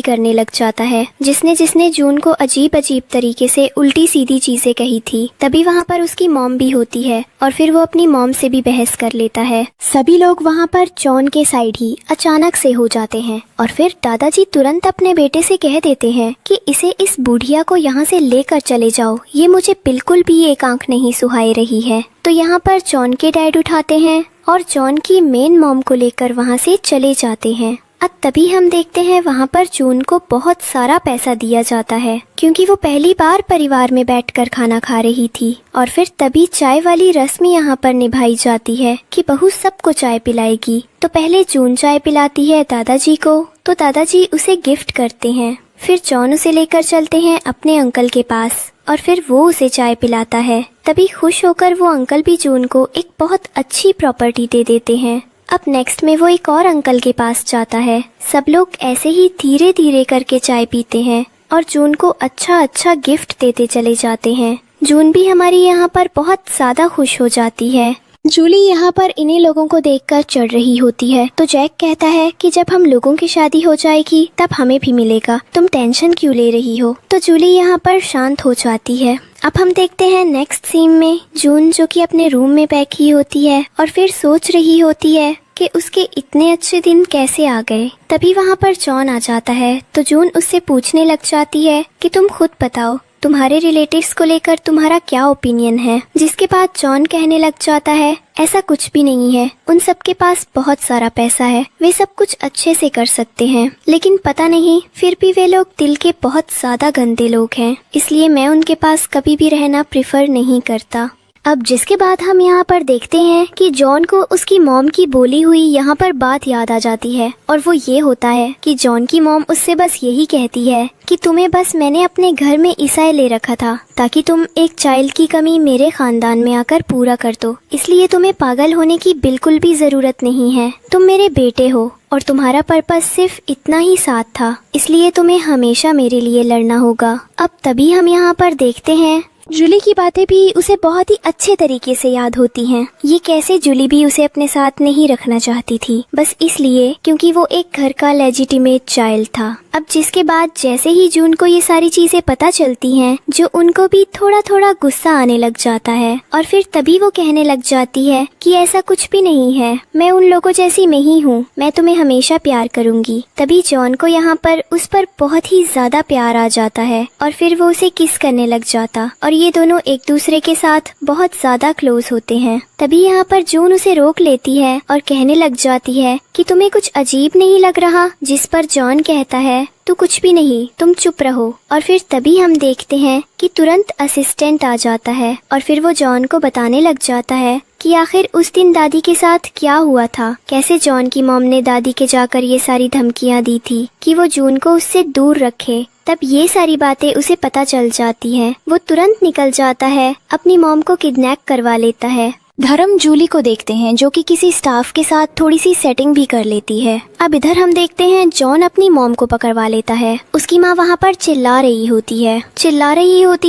करने लग जाता है, जिसने जून को अजीब अजीब तरीके से उल्टी सीधी चीजें कही थी। तभी वहाँ पर उसकी मॉम भी होती है और फिर वो अपनी मॉम से भी बहस कर लेता है। सभी लोग वहाँ पर जॉन के साइड ही अचानक से हो जाते हैं और फिर दादाजी तुरंत अपने बेटे से कह देते हैं कि इसे इस बुढ़िया को यहाँ से लेकर चले जाओ, ये मुझे बिल्कुल भी एक आंख नहीं सुहाई रही है। तो यहाँ पर जॉन के डैड उठाते हैं और जॉन की मेन मॉम को लेकर वहाँ से चले जाते हैं। अब तभी हम देखते हैं वहाँ पर जून को बहुत सारा पैसा दिया जाता है, क्योंकि वो पहली बार परिवार में बैठकर खाना खा रही थी। और फिर तभी चाय वाली रस्म यहाँ पर निभाई जाती है कि बहू सबको चाय पिलाएगी। तो पहले जून चाय पिलाती है दादाजी को, तो दादाजी उसे गिफ्ट करते हैं। फिर जॉन उसे लेकर चलते हैं अपने अंकल के पास और फिर वो उसे चाय पिलाता है। तभी खुश होकर वो अंकल भी जून को एक बहुत अच्छी प्रॉपर्टी दे देते हैं। अब नेक्स्ट में वो एक और अंकल के पास जाता है। सब लोग ऐसे ही धीरे धीरे करके चाय पीते हैं और जून को अच्छा अच्छा गिफ्ट देते चले जाते हैं। जून भी हमारी यहाँ पर बहुत ज्यादा खुश हो जाती है। जूली यहाँ पर इन्हीं लोगों को देखकर चढ़ रही होती है, तो जैक कहता है कि जब हम लोगों की शादी हो जाएगी तब हमें भी मिलेगा, तुम टेंशन क्यों ले रही हो। तो जूली यहाँ पर शांत हो जाती है। अब हम देखते हैं नेक्स्ट सीन में जून जो कि अपने रूम में बैठी होती है और फिर सोच रही होती है कि उसके इतने अच्छे दिन कैसे आ गए। तभी वहाँ पर जॉन आ जाता है, तो जून उससे पूछने लग जाती है कि तुम खुद बताओ तुम्हारे रिलेटिव्स को लेकर तुम्हारा क्या ओपिनियन है। जिसके बाद जॉन कहने लग जाता है ऐसा कुछ भी नहीं है, उन सब के पास बहुत सारा पैसा है, वे सब कुछ अच्छे से कर सकते हैं, लेकिन पता नहीं फिर भी वे लोग दिल के बहुत ज्यादा गंदे लोग हैं, इसलिए मैं उनके पास कभी भी रहना प्रेफर नहीं करता। अब जिसके बाद हम यहाँ पर देखते हैं कि जॉन को उसकी मॉम की बोली हुई यहाँ पर बात याद आ जाती है और वो ये होता है कि जॉन की मॉम उससे बस यही कहती है कि तुम्हें बस मैंने अपने घर में ईसाई ले रखा था ताकि तुम एक चाइल्ड की कमी मेरे खानदान में आकर पूरा कर दो, इसलिए तुम्हें पागल होने की बिल्कुल भी जरूरत नहीं है। तुम मेरे बेटे हो और तुम्हारा पर्पस सिर्फ इतना ही साथ था, इसलिए तुम्हें हमेशा मेरे लिए लड़ना होगा। अब तभी हम यहाँ पर देखते हैं जूली की बातें भी उसे बहुत ही अच्छे तरीके से याद होती हैं। ये कैसे जूली भी उसे अपने साथ नहीं रखना चाहती थी, बस इसलिए क्योंकि वो एक घर का लेजिटिमेट चाइल्ड था। अब जिसके बाद जैसे ही जून को ये सारी चीजें पता चलती हैं, जो उनको भी थोड़ा थोड़ा गुस्सा आने लग जाता है और फिर तभी वो कहने लग जाती है कि ऐसा कुछ भी नहीं है, मैं उन लोगों जैसी नहीं हूँ, मैं तुम्हें हमेशा प्यार करूंगी। तभी जॉन को यहाँ पर उस पर बहुत ही ज्यादा प्यार आ जाता है और फिर वो उसे किस करने लग जाता और ये दोनों एक दूसरे के साथ बहुत ज्यादा क्लोज होते हैं। तभी यहाँ पर जून उसे रोक लेती है और कहने लग जाती है कि तुम्हें कुछ अजीब नहीं लग रहा, जिस पर जॉन कहता है तो कुछ भी नहीं, तुम चुप रहो। और फिर तभी हम देखते हैं कि तुरंत असिस्टेंट आ जाता है और फिर वो जॉन को बताने लग जाता है कि आखिर उस दिन दादी के साथ क्या हुआ था, कैसे जॉन की मॉम ने दादी के जाकर ये सारी धमकियां दी थी कि वो जून को उससे दूर रखे। तब ये सारी बातें उसे पता चल जाती हैं। वो तुरंत निकल जाता है, अपनी मॉम को किडनैप करवा लेता है। धर्म जूली को देखते हैं जो कि किसी स्टाफ के साथ थोड़ी सी सेटिंग भी कर लेती है। अब इधर हम देखते हैं जॉन अपनी मॉम को पकड़वा लेता है। उसकी माँ वहाँ पर चिल्ला रही होती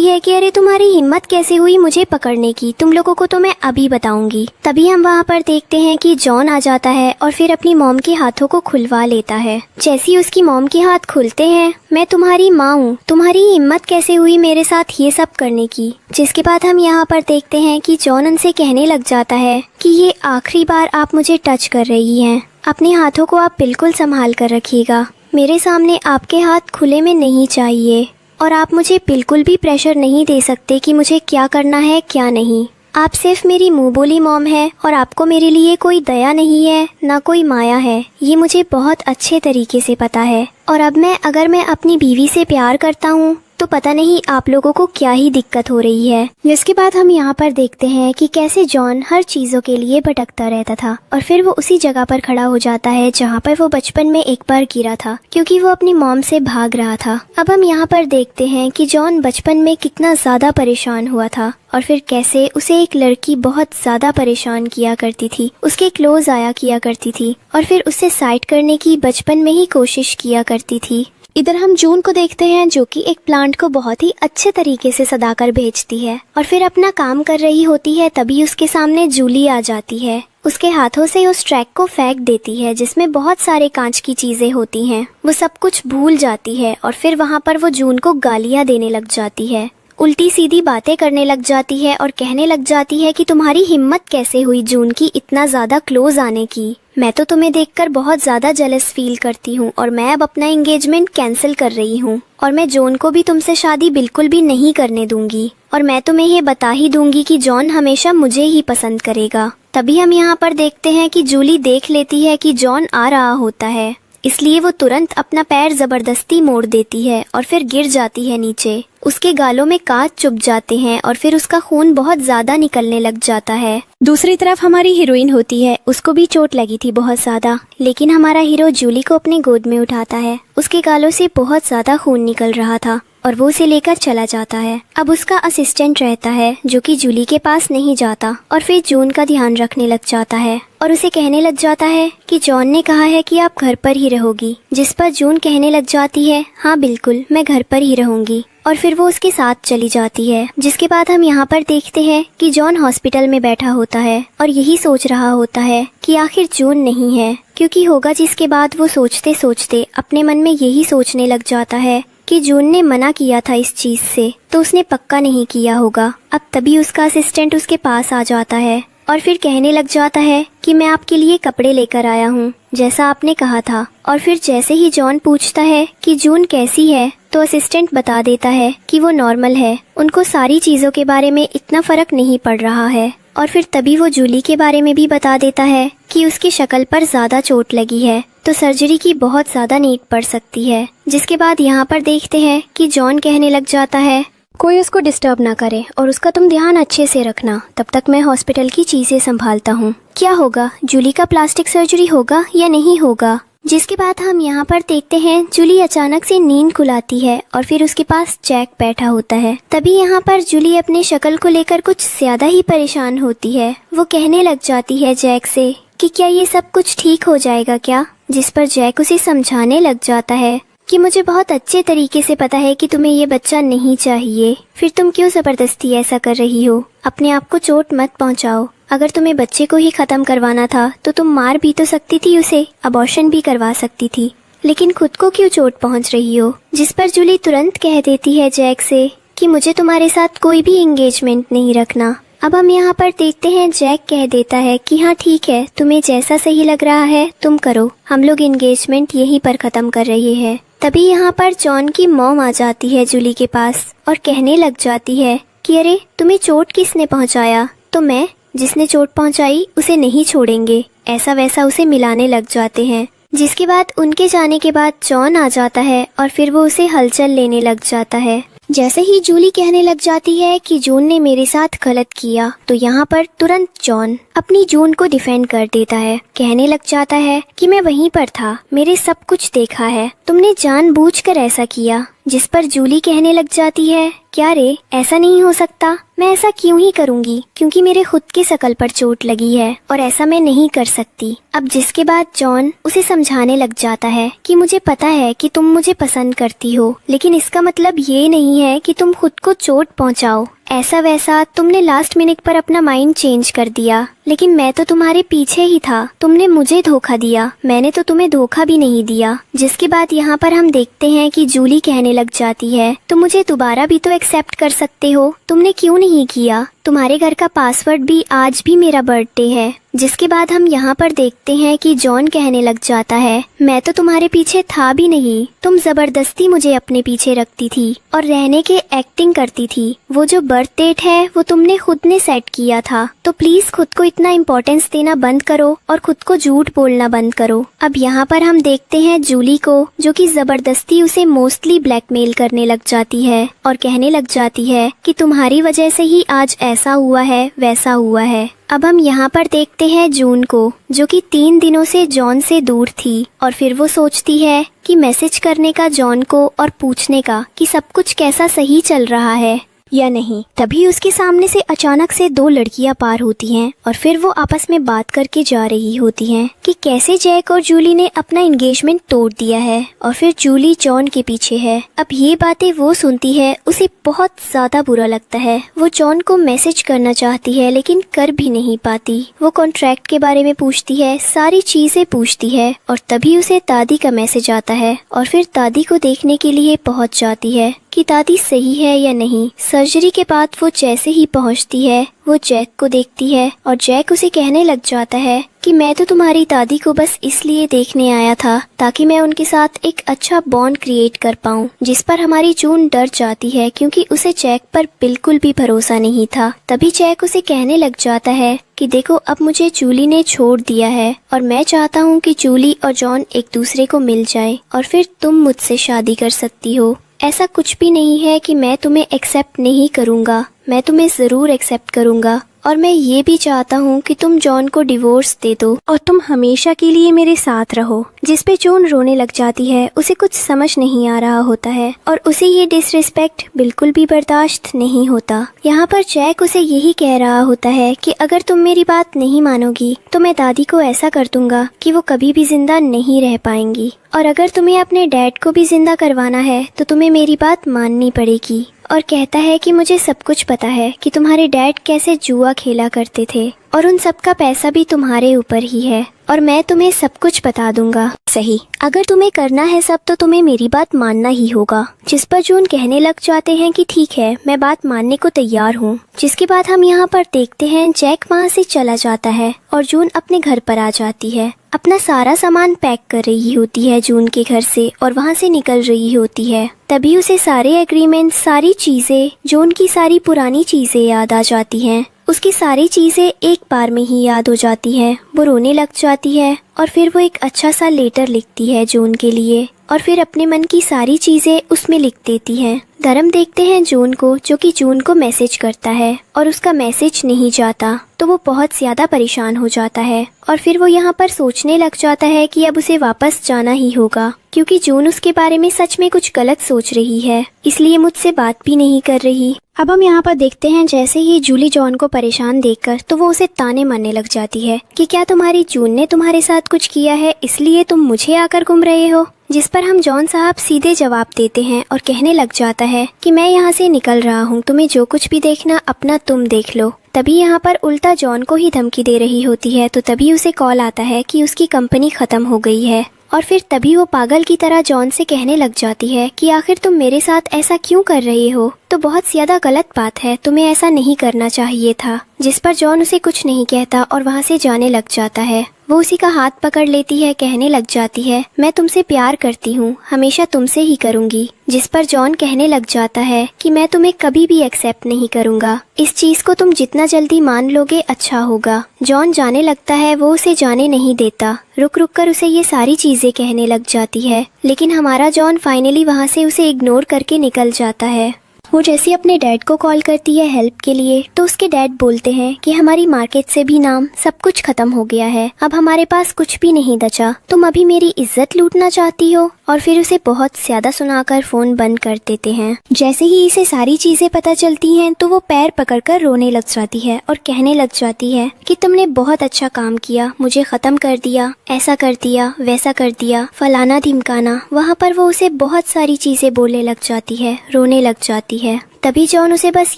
है कि अरे तुम्हारी हिम्मत कैसे हुई मुझे पकड़ने की, तुम लोगों को तो मैं अभी बताऊंगी। तभी हम वहाँ पर देखते हैं कि जॉन आ जाता है और फिर अपनी मॉम के हाथों को खुलवा लेता है। जैसे ही उसकी मॉम के हाथ खुलते हैं, मैं तुम्हारी माँ हूँ, तुम्हारी हिम्मत कैसे हुई मेरे साथ ये सब करने की। जिसके बाद हम यहाँ पर देखते हैं कि जॉन उनसे कहने लग जाता है कि ये आखिरी बार आप मुझे टच कर रही हैं, अपने हाथों को आप बिल्कुल संभाल कर रखिएगा, मेरे सामने आपके हाथ खुले में नहीं चाहिए और आप मुझे बिल्कुल भी प्रेशर नहीं दे सकते कि मुझे क्या करना है क्या नहीं। आप सिर्फ मेरी मुंह बोली मॉम है और आपको मेरे लिए कोई दया नहीं है, ना कोई माया है, ये मुझे बहुत अच्छे तरीके से पता है। और अब अगर मैं अपनी बीवी से प्यार करता हूँ तो पता नहीं आप लोगों को क्या ही दिक्कत हो रही है। जिसके बाद हम यहाँ पर देखते हैं कि कैसे जॉन हर चीजों के लिए भटकता रहता था और फिर वो उसी जगह पर खड़ा हो जाता है जहाँ पर वो बचपन में एक बार गिरा था, क्योंकि वो अपनी मॉम से भाग रहा था। अब हम यहाँ पर देखते हैं कि जॉन बचपन में कितना ज्यादा परेशान हुआ था और फिर कैसे उसे एक लड़की बहुत ज्यादा परेशान किया करती थी, उसके क्लोज आया किया करती थी और फिर उससे साइड करने की बचपन में ही कोशिश किया करती थी। इधर हम जून को देखते हैं जो कि एक प्लांट को बहुत ही अच्छे तरीके से सजाकर भेजती है और फिर अपना काम कर रही होती है। तभी उसके सामने जूली आ जाती है, उसके हाथों से उस ट्रैक को फेंक देती है जिसमें बहुत सारे कांच की चीजें होती हैं। वो सब कुछ भूल जाती है और फिर वहाँ पर वो जून को गालियाँ देने लग जाती है, उल्टी सीधी बातें करने लग जाती है और कहने लग जाती है कि तुम्हारी हिम्मत कैसे हुई जून की इतना ज्यादा क्लोज आने की, मैं तो तुम्हें देखकर बहुत ज्यादा जेलस फील करती हूँ और मैं अब अपना एंगेजमेंट कैंसिल कर रही हूँ और मैं जॉन को भी तुमसे शादी बिल्कुल भी नहीं करने दूंगी और मैं तुम्हें ये बता ही दूंगी कि जॉन हमेशा मुझे ही पसंद करेगा। तभी हम यहाँ पर देखते हैं कि जूली देख लेती है कि जॉन आ रहा होता है इसलिए वो तुरंत अपना पैर जबरदस्ती मोड़ देती है और फिर गिर जाती है नीचे। उसके गालों में कांच चुभ जाते हैं और फिर उसका खून बहुत ज्यादा निकलने लग जाता है। दूसरी तरफ हमारी हीरोइन होती है, उसको भी चोट लगी थी बहुत ज्यादा, लेकिन हमारा हीरो जूली को अपने गोद में उठाता है। उसके गालों से बहुत ज्यादा खून निकल रहा था और वो उसे लेकर चला जाता है। अब उसका असिस्टेंट रहता है जो कि जूली के पास नहीं जाता और फिर जून का ध्यान रखने लग जाता है और उसे कहने लग जाता है कि जॉन ने कहा है कि आप घर पर ही रहोगी, जिस पर जून कहने लग जाती है हाँ बिल्कुल मैं घर पर ही रहूंगी, और फिर वो उसके साथ चली जाती है। जिसके बाद हम यहाँ पर देखते हैं कि जॉन हॉस्पिटल में बैठा होता है और यही सोच रहा होता है कि आखिर जून नहीं है, क्योंकि होगा जिसके बाद वो सोचते सोचते अपने मन में यही सोचने लग जाता है कि जून ने मना किया था इस चीज से, तो उसने पक्का नहीं किया होगा। अब तभी उसका असिस्टेंट उसके पास आ जाता है और फिर कहने लग जाता है कि मैं आपके लिए कपड़े लेकर आया हूँ जैसा आपने कहा था। और फिर जैसे ही जॉन पूछता है कि जून कैसी है, तो असिस्टेंट बता देता है कि वो नॉर्मल है, उनको सारी चीजों के बारे में इतना फर्क नहीं पड़ रहा है। और फिर तभी वो जूली के बारे में भी बता देता है कि उसकी शक्ल पर ज्यादा चोट लगी है, तो सर्जरी की बहुत ज्यादा नीड पड़ सकती है। जिसके बाद यहाँ पर देखते हैं कि जॉन कहने लग जाता है कोई उसको डिस्टर्ब ना करे और उसका तुम ध्यान अच्छे से रखना, तब तक मैं हॉस्पिटल की चीजें संभालता हूँ। क्या होगा, जूली का प्लास्टिक सर्जरी होगा या नहीं होगा। जिसके बाद हम यहाँ पर देखते हैं जूली अचानक से नींद खुलाती है और फिर उसके पास जैक बैठा होता है। तभी यहाँ पर जूली अपने शक्ल को लेकर कुछ ज्यादा ही परेशान होती है। वो कहने लग जाती है जैक से कि क्या ये सब कुछ ठीक हो जाएगा क्या, जिस पर जैक उसे समझाने लग जाता है कि मुझे बहुत अच्छे तरीके से पता है कि तुम्हें ये बच्चा नहीं चाहिए, फिर तुम क्यों जबरदस्ती ऐसा कर रही हो, अपने आप को चोट मत पहुंचाओ। अगर तुम्हें बच्चे को ही खत्म करवाना था तो तुम मार भी तो सकती थी उसे, अबॉर्शन भी करवा सकती थी, लेकिन खुद को क्यों चोट पहुंच रही हो। जिस पर जूली तुरंत कह देती है जैक से कि मुझे तुम्हारे साथ कोई भी एंगेजमेंट नहीं रखना। अब हम यहाँ पर देखते हैं जैक कह देता है कि हाँ ठीक है, तुम्हें जैसा सही लग रहा है तुम करो, हम लोग एंगेजमेंट यहीं पर खत्म कर रहे हैं। तभी यहाँ पर जॉन की मॉम आ जाती है जूली के पास और कहने लग जाती है कि अरे तुम्हें चोट किसने पहुँचाया, तो मैं जिसने चोट पहुँचाई उसे नहीं छोड़ेंगे, ऐसा वैसा उसे मिलाने लग जाते हैं। जिसके बाद उनके जाने के बाद जॉन आ जाता है और फिर वो उसे हलचल लेने लग जाता है। जैसे ही जूली कहने लग जाती है कि जून ने मेरे साथ गलत किया, तो यहाँ पर तुरंत जॉन अपनी जून को डिफेंड कर देता है। कहने लग जाता है कि मैं वहीं पर था, मेरे सब कुछ देखा है, तुमने जानबूझकर ऐसा किया। जिस पर जूली कहने लग जाती है क्या रे, ऐसा नहीं हो सकता, मैं ऐसा क्यों ही करूँगी, क्योंकि मेरे खुद की शकल पर चोट लगी है और ऐसा मैं नहीं कर सकती। अब जिसके बाद जॉन उसे समझाने लग जाता है कि मुझे पता है कि तुम मुझे पसंद करती हो, लेकिन इसका मतलब ये नहीं है कि तुम खुद को चोट पहुँचाओ, ऐसा वैसा तुमने लास्ट मिनट पर अपना माइंड चेंज कर दिया, लेकिन मैं तो तुम्हारे पीछे ही था, तुमने मुझे धोखा दिया, मैंने तो तुम्हें धोखा भी नहीं दिया। जिसके बाद यहाँ पर हम देखते हैं कि जूली कहने लग जाती है तुम मुझे दोबारा भी तो एक्सेप्ट कर सकते हो, तुमने क्यों नहीं किया, तुम्हारे घर का पासवर्ड भी आज भी मेरा बर्थडे है। जिसके बाद हम यहाँ पर देखते हैं कि जॉन कहने लग जाता है मैं तो तुम्हारे पीछे था भी नहीं, तुम जबरदस्ती मुझे अपने पीछे रखती थी और रहने के एक्टिंग करती थी, वो जो बर्थ डेट है वो तुमने खुद ने सेट किया था, तो प्लीज खुद को इतना इम्पोर्टेंस देना बंद करो और खुद को झूठ बोलना बंद करो। अब यहाँ पर हम देखते हैं जूली को जो कि जबरदस्ती उसे मोस्टली ब्लैकमेल करने लग जाती है और कहने लग जाती है कि तुम्हारी वजह से ही आज ऐसा हुआ है वैसा हुआ है। अब हम यहाँ पर देखते हैं जून को जो कि 3 दिनों से जॉन से दूर थी और फिर वो सोचती है कि मैसेज करने का जॉन को और पूछने का कि सब कुछ कैसा सही चल रहा है या नहीं। तभी उसके सामने से अचानक से 2 लड़कियां पार होती हैं और फिर वो आपस में बात करके जा रही होती हैं कि कैसे जैक और जूली ने अपना एंगेजमेंट तोड़ दिया है और फिर जूली जॉन के पीछे है। अब ये बातें वो सुनती है, उसे बहुत ज्यादा बुरा लगता है। वो जॉन को मैसेज करना चाहती है लेकिन कर भी नहीं पाती। वो कॉन्ट्रैक्ट के बारे में पूछती है, सारी चीजें पूछती है और तभी उसे दादी का मैसेज आता है और फिर दादी को देखने के लिए पहुँच जाती है कि दादी सही है या नहीं, सर्जरी के बाद वो जैसे ही पहुंचती है वो जैक को देखती है और जैक उसे कहने लग जाता है कि मैं तो तुम्हारी दादी को बस इसलिए देखने आया था ताकि मैं उनके साथ एक अच्छा बॉन्ड क्रिएट कर पाऊं। जिस पर हमारी जून डर जाती है क्योंकि उसे जैक पर बिल्कुल भी भरोसा नहीं था। तभी जैक उसे कहने लग जाता है कि देखो अब मुझे जूली ने छोड़ दिया है और मैं चाहता हूँ कि जूली और जॉन एक दूसरे को मिल जाए और फिर तुम मुझसे शादी कर सकती हो। ऐसा कुछ भी नहीं है कि मैं तुम्हें एक्सेप्ट नहीं करूँगा, मैं तुम्हें जरूर एक्सेप्ट करूँगा और मैं ये भी चाहता हूँ कि तुम जॉन को डिवोर्स दे दो और तुम हमेशा के लिए मेरे साथ रहो। जिस पे जून रोने लग जाती है, उसे कुछ समझ नहीं आ रहा होता है और उसे ये डिसरिस्पेक्ट बिल्कुल भी बर्दाश्त नहीं होता। यहाँ पर जैक उसे यही कह रहा होता है कि अगर तुम मेरी बात नहीं मानोगी तो मैं दादी को ऐसा कर दूंगा कि वो कभी भी जिंदा नहीं रह पाएंगी और अगर तुम्हें अपने डैड को भी जिंदा करवाना है तो तुम्हें मेरी बात माननी पड़ेगी। और कहता है कि मुझे सब कुछ पता है कि तुम्हारे डैड कैसे जुआ खेला करते थे और उन सब का पैसा भी तुम्हारे ऊपर ही है और मैं तुम्हें सब कुछ बता दूंगा। सही, अगर तुम्हें करना है सब तो तुम्हें मेरी बात मानना ही होगा। जिस पर जून कहने लग जाते हैं कि ठीक है, मैं बात मानने को तैयार हूँ। जिसके बाद हम यहाँ पर देखते हैं जैक वहाँ से चला जाता है और जून अपने घर पर आ जाती है। अपना सारा सामान पैक कर रही होती है जून के घर से और वहाँ से निकल रही होती है। तभी उसे सारे एग्रीमेंट, सारी चीजें, जून की सारी पुरानी चीजें याद आ जाती हैं। उसकी सारी चीजें एक बार में ही याद हो जाती हैं। वो रोने लग जाती है और फिर वो एक अच्छा सा लेटर लिखती है जून के लिए और फिर अपने मन की सारी चीजें उसमें लिख देती है। धर्म देखते हैं जून को, जो कि जून को मैसेज करता है और उसका मैसेज नहीं जाता तो वो बहुत ज्यादा परेशान हो जाता है और फिर वो यहाँ पर सोचने लग जाता है कि अब उसे वापस जाना ही होगा क्योंकि जून उसके बारे में सच में कुछ गलत सोच रही है, इसलिए मुझसे बात भी नहीं कर रही। अब हम यहाँ पर देखते हैं जैसे ही जूली जॉन को परेशान देखकर तो वो उसे ताने मारने लग जाती है कि क्या तुम्हारी जून ने तुम्हारे साथ कुछ किया है इसलिए तुम मुझे आकर घूम रहे हो। जिस पर हम जॉन साहब सीधे जवाब देते हैं और कहने लग जाता है कि मैं यहाँ से निकल रहा हूँ, तुम्हें जो कुछ भी देखना अपना तुम देख लो। तभी यहाँ पर उल्टा जॉन को ही धमकी दे रही होती है तो तभी उसे कॉल आता है कि उसकी कंपनी खत्म हो गई है और फिर तभी वो पागल की तरह जॉन से कहने लग जाती है कि आखिर तुम मेरे साथ ऐसा क्यों कर रहे हो, तो बहुत ज्यादा गलत बात है, तुम्हें ऐसा नहीं करना चाहिए था। जिस पर जॉन उसे कुछ नहीं कहता और वहाँ से जाने लग जाता है। वो उसी का हाथ पकड़ लेती है, कहने लग जाती है मैं तुमसे प्यार करती हूँ, हमेशा तुमसे ही करूँगी। जिस पर जॉन कहने लग जाता है कि मैं तुम्हें कभी भी एक्सेप्ट नहीं करूँगा, इस चीज को तुम जितना जल्दी मान लोगे अच्छा होगा। जॉन जाने लगता है, वो उसे जाने नहीं देता, रुक रुक कर उसे ये सारी चीजें कहने लग जाती है, लेकिन हमारा जॉन फाइनली वहाँ से उसे इग्नोर करके निकल जाता है। वो जैसे अपने डैड को कॉल करती है हेल्प के लिए तो उसके डैड बोलते हैं कि हमारी मार्केट से भी नाम सब कुछ खत्म हो गया है, अब हमारे पास कुछ भी नहीं बचा, तुम अभी मेरी इज्जत लूटना चाहती हो। और फिर उसे बहुत ज्यादा सुनाकर फोन बंद कर देते हैं। जैसे ही इसे सारी चीजें पता चलती हैं तो वो पैर पकड़कर रोने लग जाती है और कहने लग जाती है कि तुमने बहुत अच्छा काम किया, मुझे खत्म कर दिया, ऐसा कर दिया, वैसा कर दिया, फलाना ढिमकाना। वहाँ पर वो उसे बहुत सारी चीजें बोलने लग जाती है, रोने लग जाती है। तभी जॉन उसे बस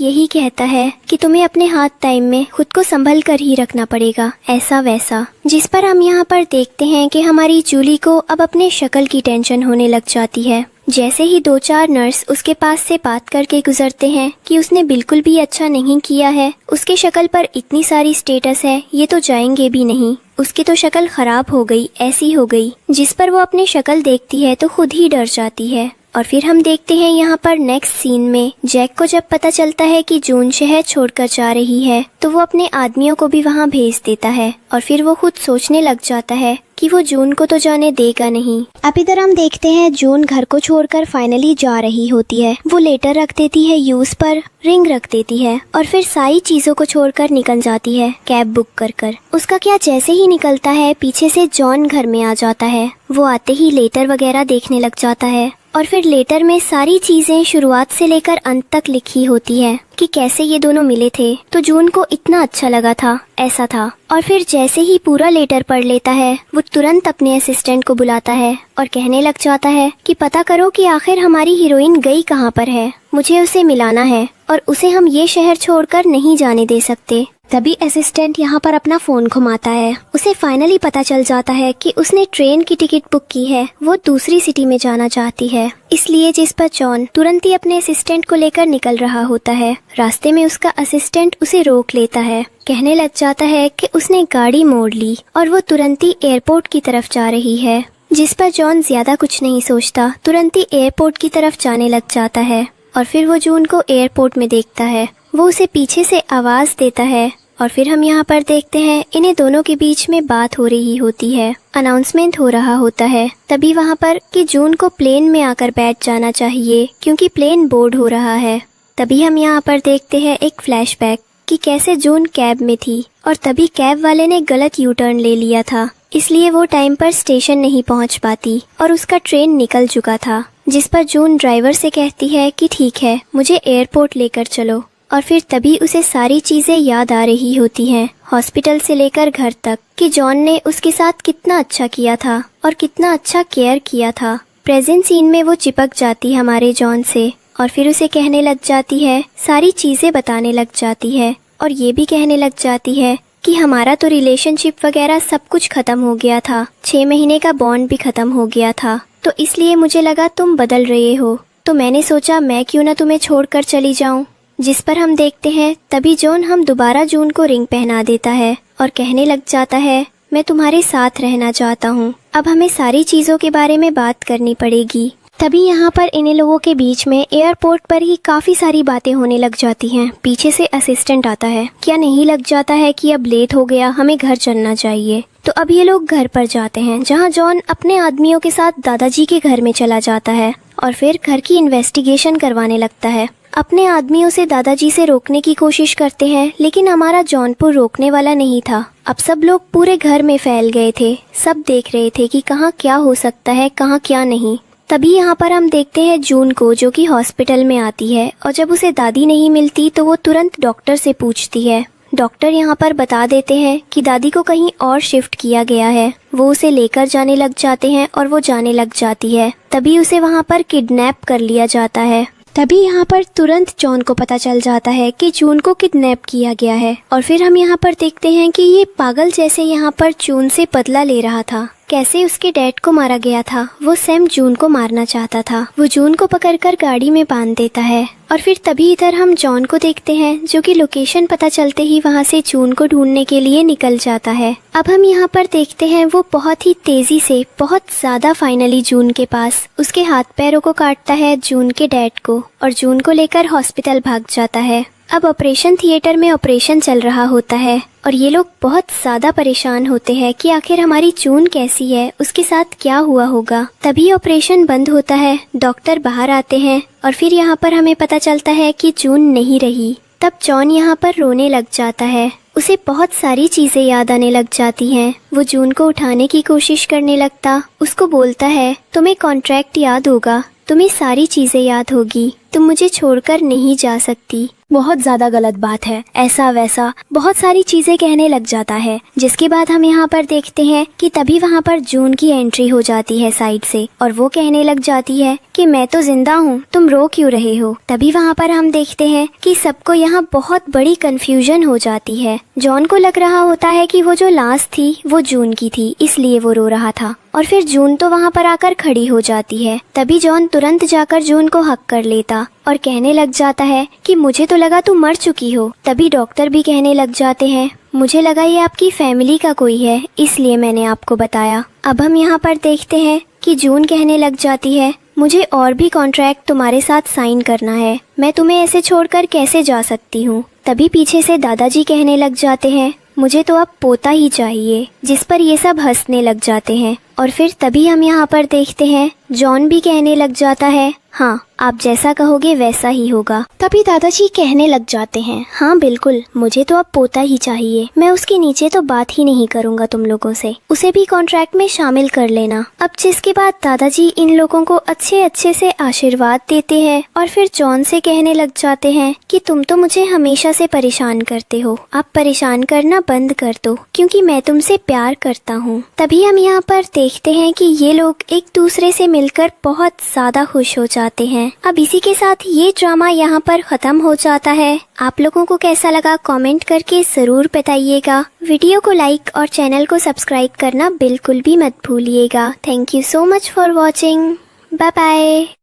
यही कहता है कि तुम्हें अपने हाथ टाइम में खुद को संभल कर ही रखना पड़ेगा, ऐसा वैसा। जिस पर हम यहाँ पर देखते हैं कि हमारी जूली को अब अपने शक्ल की टेंशन होने लग जाती है। जैसे ही 2-4 नर्स उसके पास से बात करके गुजरते हैं कि उसने बिल्कुल भी अच्छा नहीं किया है, उसके शक्ल पर इतनी सारी स्टेटस है, ये तो जाएंगे भी नहीं, उसकी तो शक्ल खराब हो गई, ऐसी हो गई। जिस पर वो अपनी शक्ल देखती है तो खुद ही डर जाती है। और फिर हम देखते हैं यहाँ पर नेक्स्ट सीन में जैक को जब पता चलता है कि जून शहर छोड़कर जा रही है तो वो अपने आदमियों को भी वहाँ भेज देता है और फिर वो खुद सोचने लग जाता है कि वो जून को तो जाने देगा नहीं। अब इधर हम देखते हैं जून घर को छोड़कर फाइनली जा रही होती है। वो लेटर रख देती है यूज पर, रिंग रख देती है और फिर सारी चीजों को छोड़कर निकल जाती है कैब बुक कर। उसका क्या जैसे ही निकलता है पीछे से जॉन घर में आ जाता है। वो आते ही लेटर वगैरह देखने लग जाता है और फिर लेटर में सारी चीजें शुरुआत से लेकर अंत तक लिखी होती है कि कैसे ये दोनों मिले थे तो जून को इतना अच्छा लगा था, ऐसा था। और फिर जैसे ही पूरा लेटर पढ़ लेता है वो तुरंत अपने असिस्टेंट को बुलाता है और कहने लग जाता है कि पता करो कि आखिर हमारी हीरोइन गई कहाँ पर है, मुझे उसे मिलाना है और उसे हम ये शहर छोड़कर नहीं जाने दे सकते। तभी असिस्टेंट यहाँ पर अपना फोन घुमाता है। उसे फाइनली पता चल जाता है कि उसने ट्रेन की टिकट बुक की है, वो दूसरी सिटी में जाना चाहती है। इसलिए जिस पर जॉन तुरंत ही अपने असिस्टेंट को लेकर निकल रहा होता है। रास्ते में उसका असिस्टेंट उसे रोक लेता है, कहने लग जाता है कि उसने गाड़ी मोड़ ली और वो तुरंत ही एयरपोर्ट की तरफ जा रही है। जिस पर जॉन ज्यादा कुछ नहीं सोचता, तुरंत ही एयरपोर्ट की तरफ जाने लग जाता है। और फिर वो जून को एयरपोर्ट में देखता है। वो उसे पीछे से आवाज देता है और फिर हम यहाँ पर देखते हैं इन्हें दोनों के बीच में बात हो रही होती है। अनाउंसमेंट हो रहा होता है तभी वहाँ पर कि जून को प्लेन में आकर बैठ जाना चाहिए क्योंकि प्लेन बोर्ड हो रहा है। तभी हम यहाँ पर देखते हैं एक फ्लैशबैक कि कैसे जून कैब में थी और तभी कैब वाले ने गलत यू टर्न ले लिया था, इसलिए वो टाइम पर स्टेशन नहीं पहुँच पाती और उसका ट्रेन निकल चुका था। जिस पर जून ड्राइवर से कहती है कि ठीक है, मुझे एयरपोर्ट लेकर चलो। और फिर तभी उसे सारी चीजें याद आ रही होती हैं, हॉस्पिटल से लेकर घर तक, कि जॉन ने उसके साथ कितना अच्छा किया था और कितना अच्छा केयर किया था। प्रेजेंट सीन में वो चिपक जाती हमारे जॉन से और फिर उसे कहने लग जाती है, सारी चीजें बताने लग जाती है और ये भी कहने लग जाती है कि हमारा तो रिलेशनशिप वगैरह सब कुछ खत्म हो गया था, 6 महीने का बॉन्ड भी खत्म हो गया था, तो इसलिए मुझे लगा तुम बदल रहे हो, तो मैंने सोचा मैं क्यों ना तुम्हें छोड़कर चली जाऊं। जिस पर हम देखते हैं तभी जॉन हम दोबारा जून को रिंग पहना देता है और कहने लग जाता है, मैं तुम्हारे साथ रहना चाहता हूँ, अब हमें सारी चीजों के बारे में बात करनी पड़ेगी। तभी यहाँ पर इन लोगों के बीच में एयरपोर्ट पर ही काफी सारी बातें होने लग जाती हैं। पीछे से असिस्टेंट आता है, क्या नहीं लग जाता है कि अब लेट हो गया, हमें घर चलना चाहिए। तो अब ये लोग घर पर जाते हैं जहाँ जॉन अपने आदमियों के साथ दादाजी के घर में चला जाता है और फिर घर की इन्वेस्टिगेशन करवाने लगता है। अपने आदमियों से दादाजी से रोकने की कोशिश करते हैं लेकिन हमारा जौनपुर रोकने वाला नहीं था। अब सब लोग पूरे घर में फैल गए थे, सब देख रहे थे कि कहाँ क्या हो सकता है, कहाँ क्या नहीं। तभी यहाँ पर हम देखते हैं जून को जो कि हॉस्पिटल में आती है और जब उसे दादी नहीं मिलती तो वो तुरंत डॉक्टर से पूछती है। डॉक्टर यहाँ पर बता देते हैं कि दादी को कहीं और शिफ्ट किया गया है। वो उसे लेकर जाने लग जाते हैं और वो जाने लग जाती है। तभी उसे वहाँ पर किडनैप कर लिया जाता है। तभी यहाँ पर तुरंत जॉन को पता चल जाता है कि जून को किडनैप किया गया है और फिर हम यहाँ पर देखते हैं कि ये पागल जैसे यहाँ पर जून से बदला ले रहा था। कैसे उसके डैड को मारा गया था, वो सैम जून को मारना चाहता था। वो जून को पकड़कर गाड़ी में बांध देता है और फिर तभी इधर हम जॉन को देखते हैं जो कि लोकेशन पता चलते ही वहाँ से जून को ढूंढने के लिए निकल जाता है। अब हम यहाँ पर देखते हैं वो बहुत ही तेजी से, बहुत ज्यादा फाइनली जून के पास उसके हाथ पैरों को काटता है जून के डैड को और जून को लेकर हॉस्पिटल भाग जाता है। अब ऑपरेशन थिएटर में ऑपरेशन चल रहा होता है और ये लोग बहुत ज्यादा परेशान होते हैं कि आखिर हमारी जून कैसी है, उसके साथ क्या हुआ होगा। तभी ऑपरेशन बंद होता है, डॉक्टर बाहर आते हैं और फिर यहाँ पर हमें पता चलता है कि जून नहीं रही। तब जॉन यहाँ पर रोने लग जाता है, उसे बहुत सारी चीजें याद आने लग जाती हैं। वो जून को उठाने की कोशिश करने लगता, उसको बोलता है तुम्हें कॉन्ट्रैक्ट याद होगा, तुम्हें सारी चीजें याद होगी, तुम मुझे छोड़कर नहीं जा सकती। बहुत ज्यादा गलत बात है, ऐसा वैसा बहुत सारी चीजें कहने लग जाता है। जिसके बाद हम यहाँ पर देखते हैं कि तभी वहाँ पर जून की एंट्री हो जाती है साइड से और वो कहने लग जाती है कि मैं तो जिंदा हूँ, तुम रो क्यों रहे हो। तभी वहाँ पर हम देखते हैं कि सबको यहाँ बहुत बड़ी कंफ्यूजन हो जाती है। जॉन को लग रहा होता है कि वो जो लाश थी वो जून की थी, इसलिए वो रो रहा था और फिर जून तो वहाँ पर आकर खड़ी हो जाती है। तभी जॉन तुरंत जाकर जून को हक कर लेता और कहने लग जाता है कि मुझे तो लगा तुम मर चुकी हो। तभी डॉक्टर भी कहने लग जाते हैं, मुझे लगा ये आपकी फैमिली का कोई है, इसलिए मैंने आपको बताया। अब हम यहाँ पर देखते हैं कि जून कहने लग जाती है, मुझे और भी कॉन्ट्रैक्ट तुम्हारे साथ साइन करना है, मैं तुम्हें ऐसे छोड़कर कैसे जा सकती हूँ। तभी पीछे से दादाजी कहने लग जाते हैं, मुझे तो अब पोता ही चाहिए। जिस पर ये सब हंसने लग जाते हैं और फिर तभी हम यहाँ पर देखते हैं जॉन भी कहने लग जाता है, हाँ आप जैसा कहोगे वैसा ही होगा। तभी दादाजी कहने लग जाते हैं, हाँ बिल्कुल, मुझे तो अब पोता ही चाहिए, मैं उसके नीचे तो बात ही नहीं करूँगा तुम लोगों से, उसे भी कॉन्ट्रैक्ट में शामिल कर लेना। अब जिसके बाद दादाजी इन लोगों को अच्छे अच्छे से आशीर्वाद देते हैं और फिर जॉन से कहने लग जाते हैं कि तुम तो मुझे हमेशा से परेशान करते हो, आप परेशान करना बंद कर दो क्योंकि मैं तुमसे प्यार करता हूँ। तभी हम यहाँ पर देखते हैं कि ये लोग एक दूसरे से मिलकर बहुत ज्यादा खुश हो जाते हैं। अब इसी के साथ ये ड्रामा यहाँ पर खत्म हो जाता है। आप लोगों को कैसा लगा कमेंट करके जरूर बताइएगा। वीडियो को लाइक और चैनल को सब्सक्राइब करना बिल्कुल भी मत भूलिएगा। Thank you so much for watching. Bye bye.